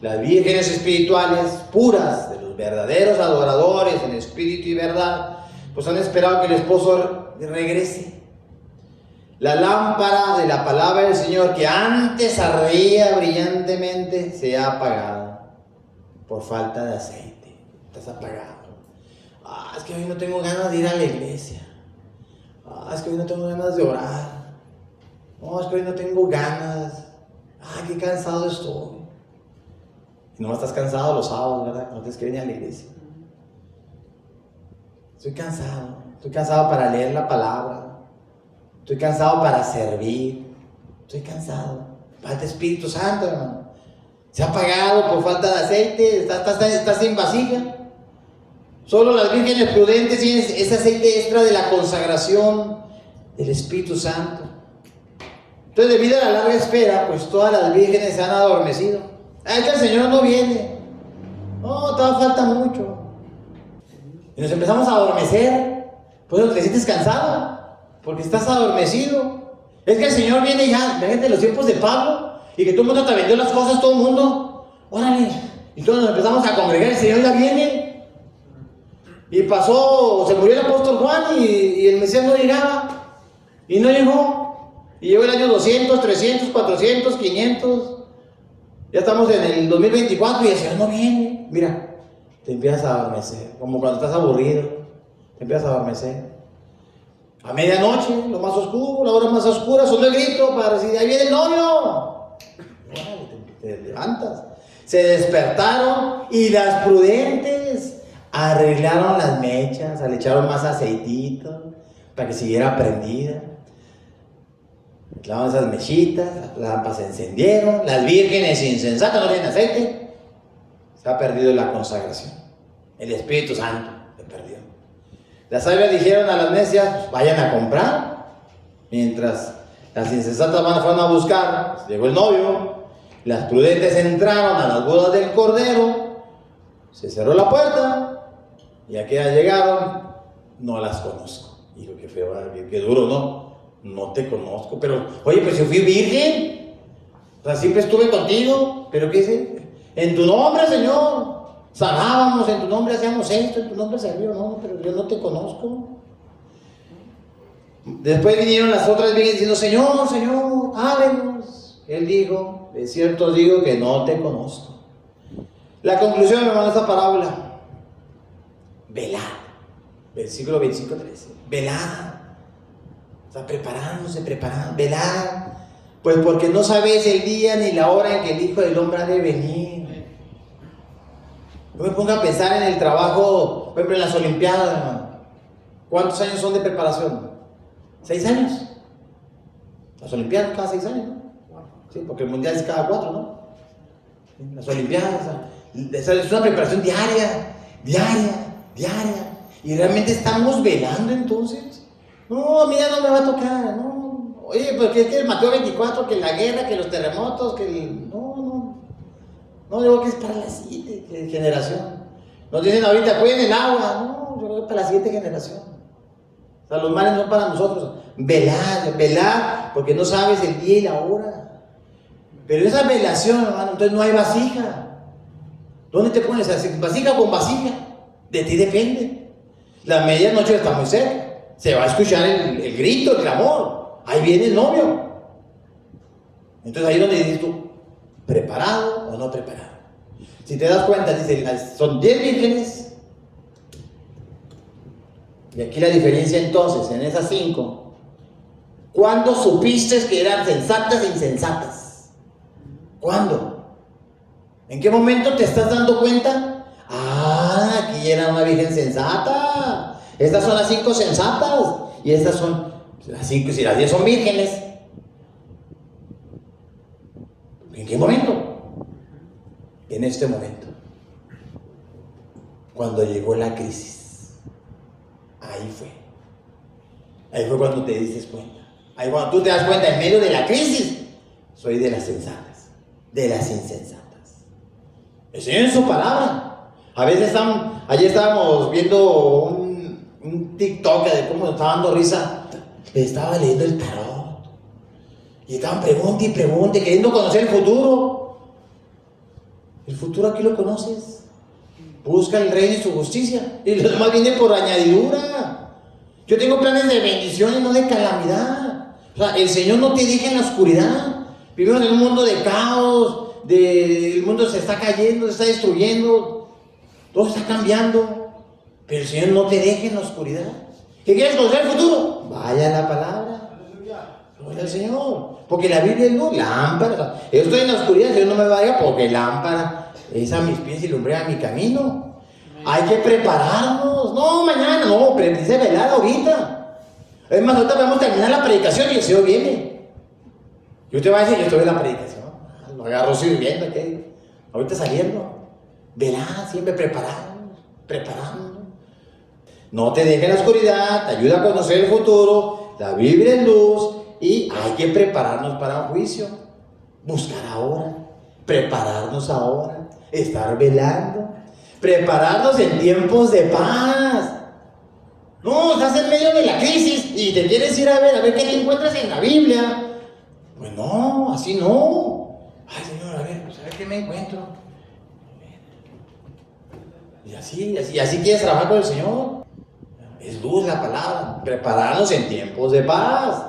las vírgenes espirituales puras, de los verdaderos adoradores en espíritu y verdad, pues han esperado que el esposo regrese. La lámpara de la palabra del Señor, que antes ardía brillantemente, se ha apagado por falta de aceite. Estás apagado. Es que hoy no tengo ganas de ir a la iglesia. Es que hoy no tengo ganas de orar. No, es que hoy no tengo ganas. Qué cansado estoy. Y no estás cansado los sábados, ¿verdad? No tienes que venir a la iglesia. Estoy cansado para leer la palabra. Estoy cansado para servir. Estoy cansado. Falta Espíritu Santo, hermano. Se ha apagado por falta de aceite. Estás sin vasija. Solo las vírgenes prudentes tienen ese aceite extra de la consagración del Espíritu Santo. Entonces, debido a la larga espera, pues todas las vírgenes se han adormecido. Es que el Señor no viene. No, todavía falta mucho. Y nos empezamos a adormecer. Pues te sientes cansado, porque estás adormecido. Es que el Señor viene ya. Fíjate los tiempos de Pablo, y que todo el mundo te vendió las cosas, todo el mundo. Órale. Y todos nos empezamos a congregar, el Señor ya viene. Y se murió el apóstol Juan y el Mesías no llegaba. Y no llegó. Y llegó el año 200, 300, 400, 500. Ya estamos en el 2024 y el Señor no viene. Mira, te empiezas a adormecer. Como cuando estás aburrido, te empiezas a adormecer. A medianoche, lo más oscuro, la hora más oscura, sonó el grito para decir, ahí viene el novio. Te levantas. Se despertaron y las prudentes arreglaron las mechas, le echaron más aceitito para que siguiera prendida. Clavaron esas mechitas, las lámparas se encendieron. Las vírgenes insensatas no tienen aceite. Se ha perdido la consagración. El Espíritu Santo se perdió. Las sabias dijeron a las necias, vayan a comprar. Mientras las insensatas fueron a buscar, llegó el novio. Las prudentes entraron a las bodas del Cordero. Se cerró la puerta. Y aquellas llegaron, no las conozco. Y lo que feo, qué duro, ¿no? No te conozco, pero, oye, pues yo fui virgen. O sea, siempre estuve contigo. Pero ¿qué dice? En tu nombre, Señor, sanábamos, en tu nombre hacíamos esto, en tu nombre servíamos, no, pero yo no te conozco. Después vinieron las otras vírgenes diciendo, Señor, Señor, ábrenos. Él dijo, de cierto os digo que no te conozco. La conclusión, hermano, de esta parábola. Velad. Versículo 25, 13. Velad. O sea, preparando, velad. Pues porque no sabéis el día ni la hora en que el Hijo del Hombre ha de venir. Yo me pongo a pensar en el trabajo, por ejemplo, en las Olimpiadas, hermano. ¿Cuántos años son de preparación? 6 años. Las Olimpiadas cada 6 años, ¿no? Sí, porque el Mundial es cada 4, ¿no? Las Olimpiadas, es una preparación diaria. Y realmente estamos velando entonces. No, mira, no me va a tocar, no. Oye, porque es que Mateo 24, que la guerra, que los terremotos, no, digo que es para la siguiente generación. Nos dicen ahorita, cuiden el agua, no, yo creo que es para la siguiente generación. O sea, los males no son para nosotros. Velad, porque no sabes el día y la hora. Pero esa velación, hermano, entonces no hay vasija. ¿Dónde te pones? ¿Vasija con vasija? De ti depende. La medianoche está muy cerca. Se va a escuchar el grito, el clamor. Ahí viene el novio. Entonces ahí es donde dices tú, ¿preparado o no preparado? Si te das cuenta, dice, son 10 vírgenes. Y aquí la diferencia entonces, en esas 5. ¿Cuándo supiste que eran sensatas e insensatas? ¿Cuándo? ¿En qué momento te estás dando cuenta? Aquí era una virgen sensata. Estas son las 5 sensatas. Y estas son Si las 10 son vírgenes, ¿en qué momento? En este momento. Cuando llegó la crisis. Ahí fue. Ahí fue cuando te diste cuenta. Ahí cuando tú te das cuenta, en medio de la crisis, soy de las sensatas, de las insensatas. El Señor en su palabra. A veces ayer estábamos viendo un TikTok de cómo nos estaba dando risa. Estaba leyendo el tarot. Y estaban pregunte y pregunte, queriendo conocer el futuro. El futuro aquí lo conoces. Busca el reino y su justicia. Y lo demás viene por añadidura. Yo tengo planes de bendición y no de calamidad. O sea, el Señor no te deja en la oscuridad. Vivimos en un mundo de caos. El mundo se está cayendo, se está destruyendo. Todo está cambiando. Pero el Señor no te deja en la oscuridad. ¿Qué quieres conocer el futuro? Vaya a la palabra. Gloria al Señor. Porque la Biblia es luz, lámpara. Yo estoy en la oscuridad, el Señor no me vaya porque lámpara es a mis pies y lumbrera mi camino. Hay que prepararnos. No, mañana, no, pero dice velar ahorita. Es más, ahorita vamos a terminar la predicación y el Señor viene. Y usted va a decir, yo estoy en la predicación. Lo agarro sirviendo, ¿qué? Ahorita saliendo. Velar, siempre preparando. No te dejes en la oscuridad, te ayuda a conocer el futuro. La Biblia es luz y hay que prepararnos para un juicio. Buscar ahora, prepararnos ahora, estar velando, prepararnos en tiempos de paz. No, estás en medio de la crisis y te quieres ir a ver qué te encuentras en la Biblia. Pues no, así no. Ay, Señor, a ver qué me encuentro. Y así quieres trabajar con el Señor. Es luz la palabra. Prepararnos en tiempos de paz.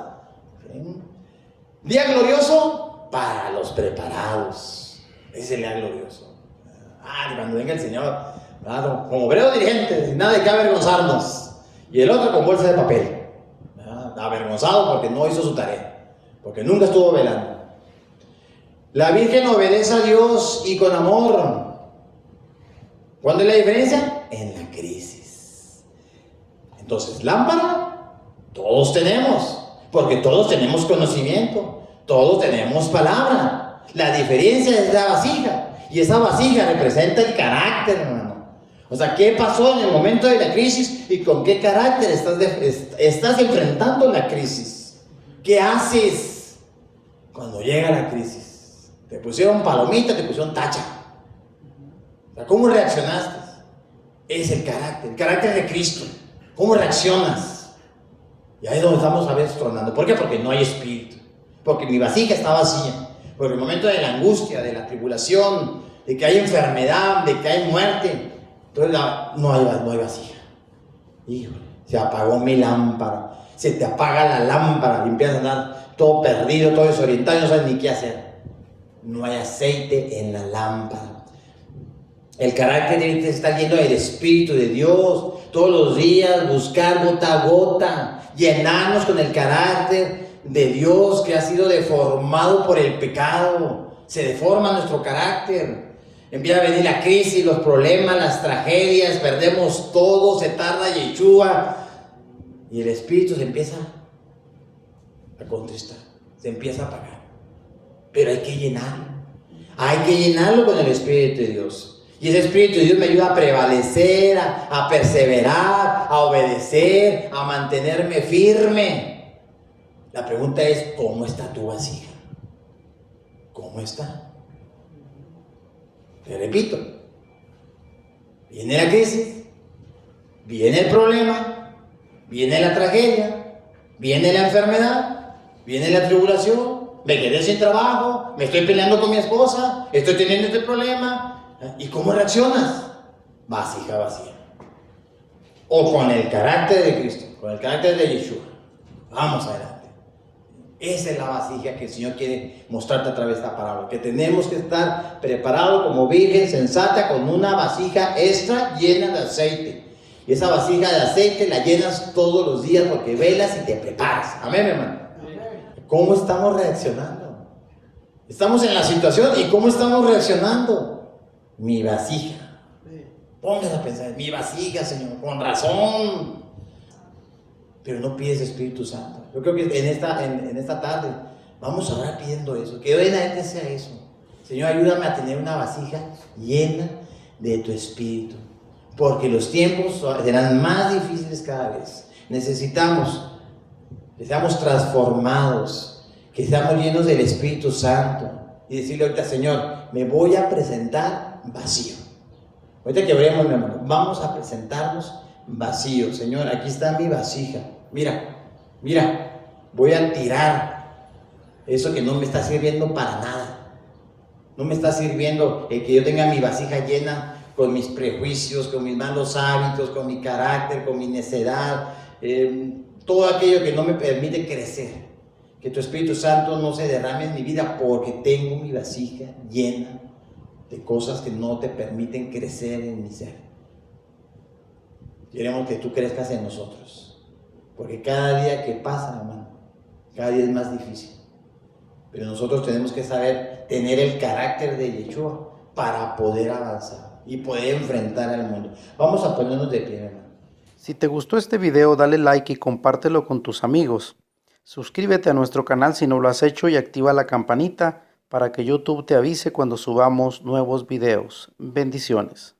¿Sí? Día glorioso para los preparados. Ese es el día glorioso. Cuando venga el Señor, claro, como obrero dirigente, sin nada de qué avergonzarnos. Y el otro con bolsa de papel. Avergonzado porque no hizo su tarea. Porque nunca estuvo velando. La Virgen obedece a Dios y con amor. ¿Cuándo es la diferencia? En la crisis. Entonces, lámpara, todos tenemos, porque todos tenemos conocimiento, todos tenemos palabra. La diferencia es la vasija, y esa vasija representa el carácter, hermano. O sea, ¿qué pasó en el momento de la crisis y con qué carácter estás enfrentando la crisis? ¿Qué haces cuando llega la crisis? Te pusieron palomita, te pusieron tacha. ¿Cómo reaccionaste? Es el carácter de Cristo. ¿Cómo reaccionas? Y ahí es donde estamos a veces tronando. ¿Por qué? Porque no hay espíritu. Porque mi vasija está vacía. Porque el momento de la angustia, de la tribulación, de que hay enfermedad, de que hay muerte, entonces no hay vasija. Híjole, se apagó mi lámpara. Se te apaga la lámpara y empiezas a andar todo perdido, todo desorientado, no sabes ni qué hacer. No hay aceite en la lámpara. El carácter tiene que estar lleno del Espíritu de Dios, todos los días, buscar gota a gota, llenarnos con el carácter de Dios que ha sido deformado por el pecado. Se deforma nuestro carácter. Empieza a venir la crisis, los problemas, las tragedias, perdemos todo, se tarda Yeshua. Y el Espíritu se empieza a contristar, se empieza a apagar. Pero hay que llenarlo con el Espíritu de Dios. Y ese Espíritu de Dios me ayuda a prevalecer, a perseverar, a obedecer, a mantenerme firme. La pregunta es, ¿cómo está tu vasija? ¿Cómo está? Te repito, viene la crisis, viene el problema, viene la tragedia, viene la enfermedad, viene la tribulación, me quedé sin trabajo, me estoy peleando con mi esposa, estoy teniendo este problema. ¿Y cómo reaccionas? Vasija vacía. O con el carácter de Cristo, con el carácter de Yeshua. Vamos adelante. Esa es la vasija que el Señor quiere mostrarte a través de esta parábola. Que tenemos que estar preparados como virgen sensata con una vasija extra llena de aceite. Y esa vasija de aceite la llenas todos los días porque velas y te preparas. Amén, hermano. ¿Cómo estamos reaccionando? Estamos en la situación y ¿cómo estamos reaccionando? Mi vasija. Póngase a pensar, mi vasija, Señor, con razón. pero no pides Espíritu Santo. Yo creo que en esta tarde vamos a orar pidiendo eso, que hoy en adelante sea eso. Señor, ayúdame a tener una vasija llena de tu Espíritu, porque los tiempos serán más difíciles cada vez. Necesitamos que seamos transformados, que seamos llenos del Espíritu Santo y decirle ahorita, Señor, me voy a presentar vacío. Ahorita que oremos, mi hermano, vamos a presentarnos vacío. Señor, aquí está mi vasija. Mira, voy a tirar eso que no me está sirviendo para nada. No me está sirviendo que yo tenga mi vasija llena con mis prejuicios, con mis malos hábitos, con mi carácter, con mi necedad, todo aquello que no me permite crecer. Que tu Espíritu Santo no se derrame en mi vida porque tengo mi vasija llena de cosas que no te permiten crecer en mi ser. Queremos que tú crezcas en nosotros, porque cada día que pasa, hermano, cada día es más difícil. Pero nosotros tenemos que saber tener el carácter de Yeshua para poder avanzar y poder enfrentar al mundo. Vamos a ponernos de pie, hermano. Si te gustó este video, dale like y compártelo con tus amigos. Suscríbete a nuestro canal si no lo has hecho y activa la campanita para que YouTube te avise cuando subamos nuevos videos. Bendiciones.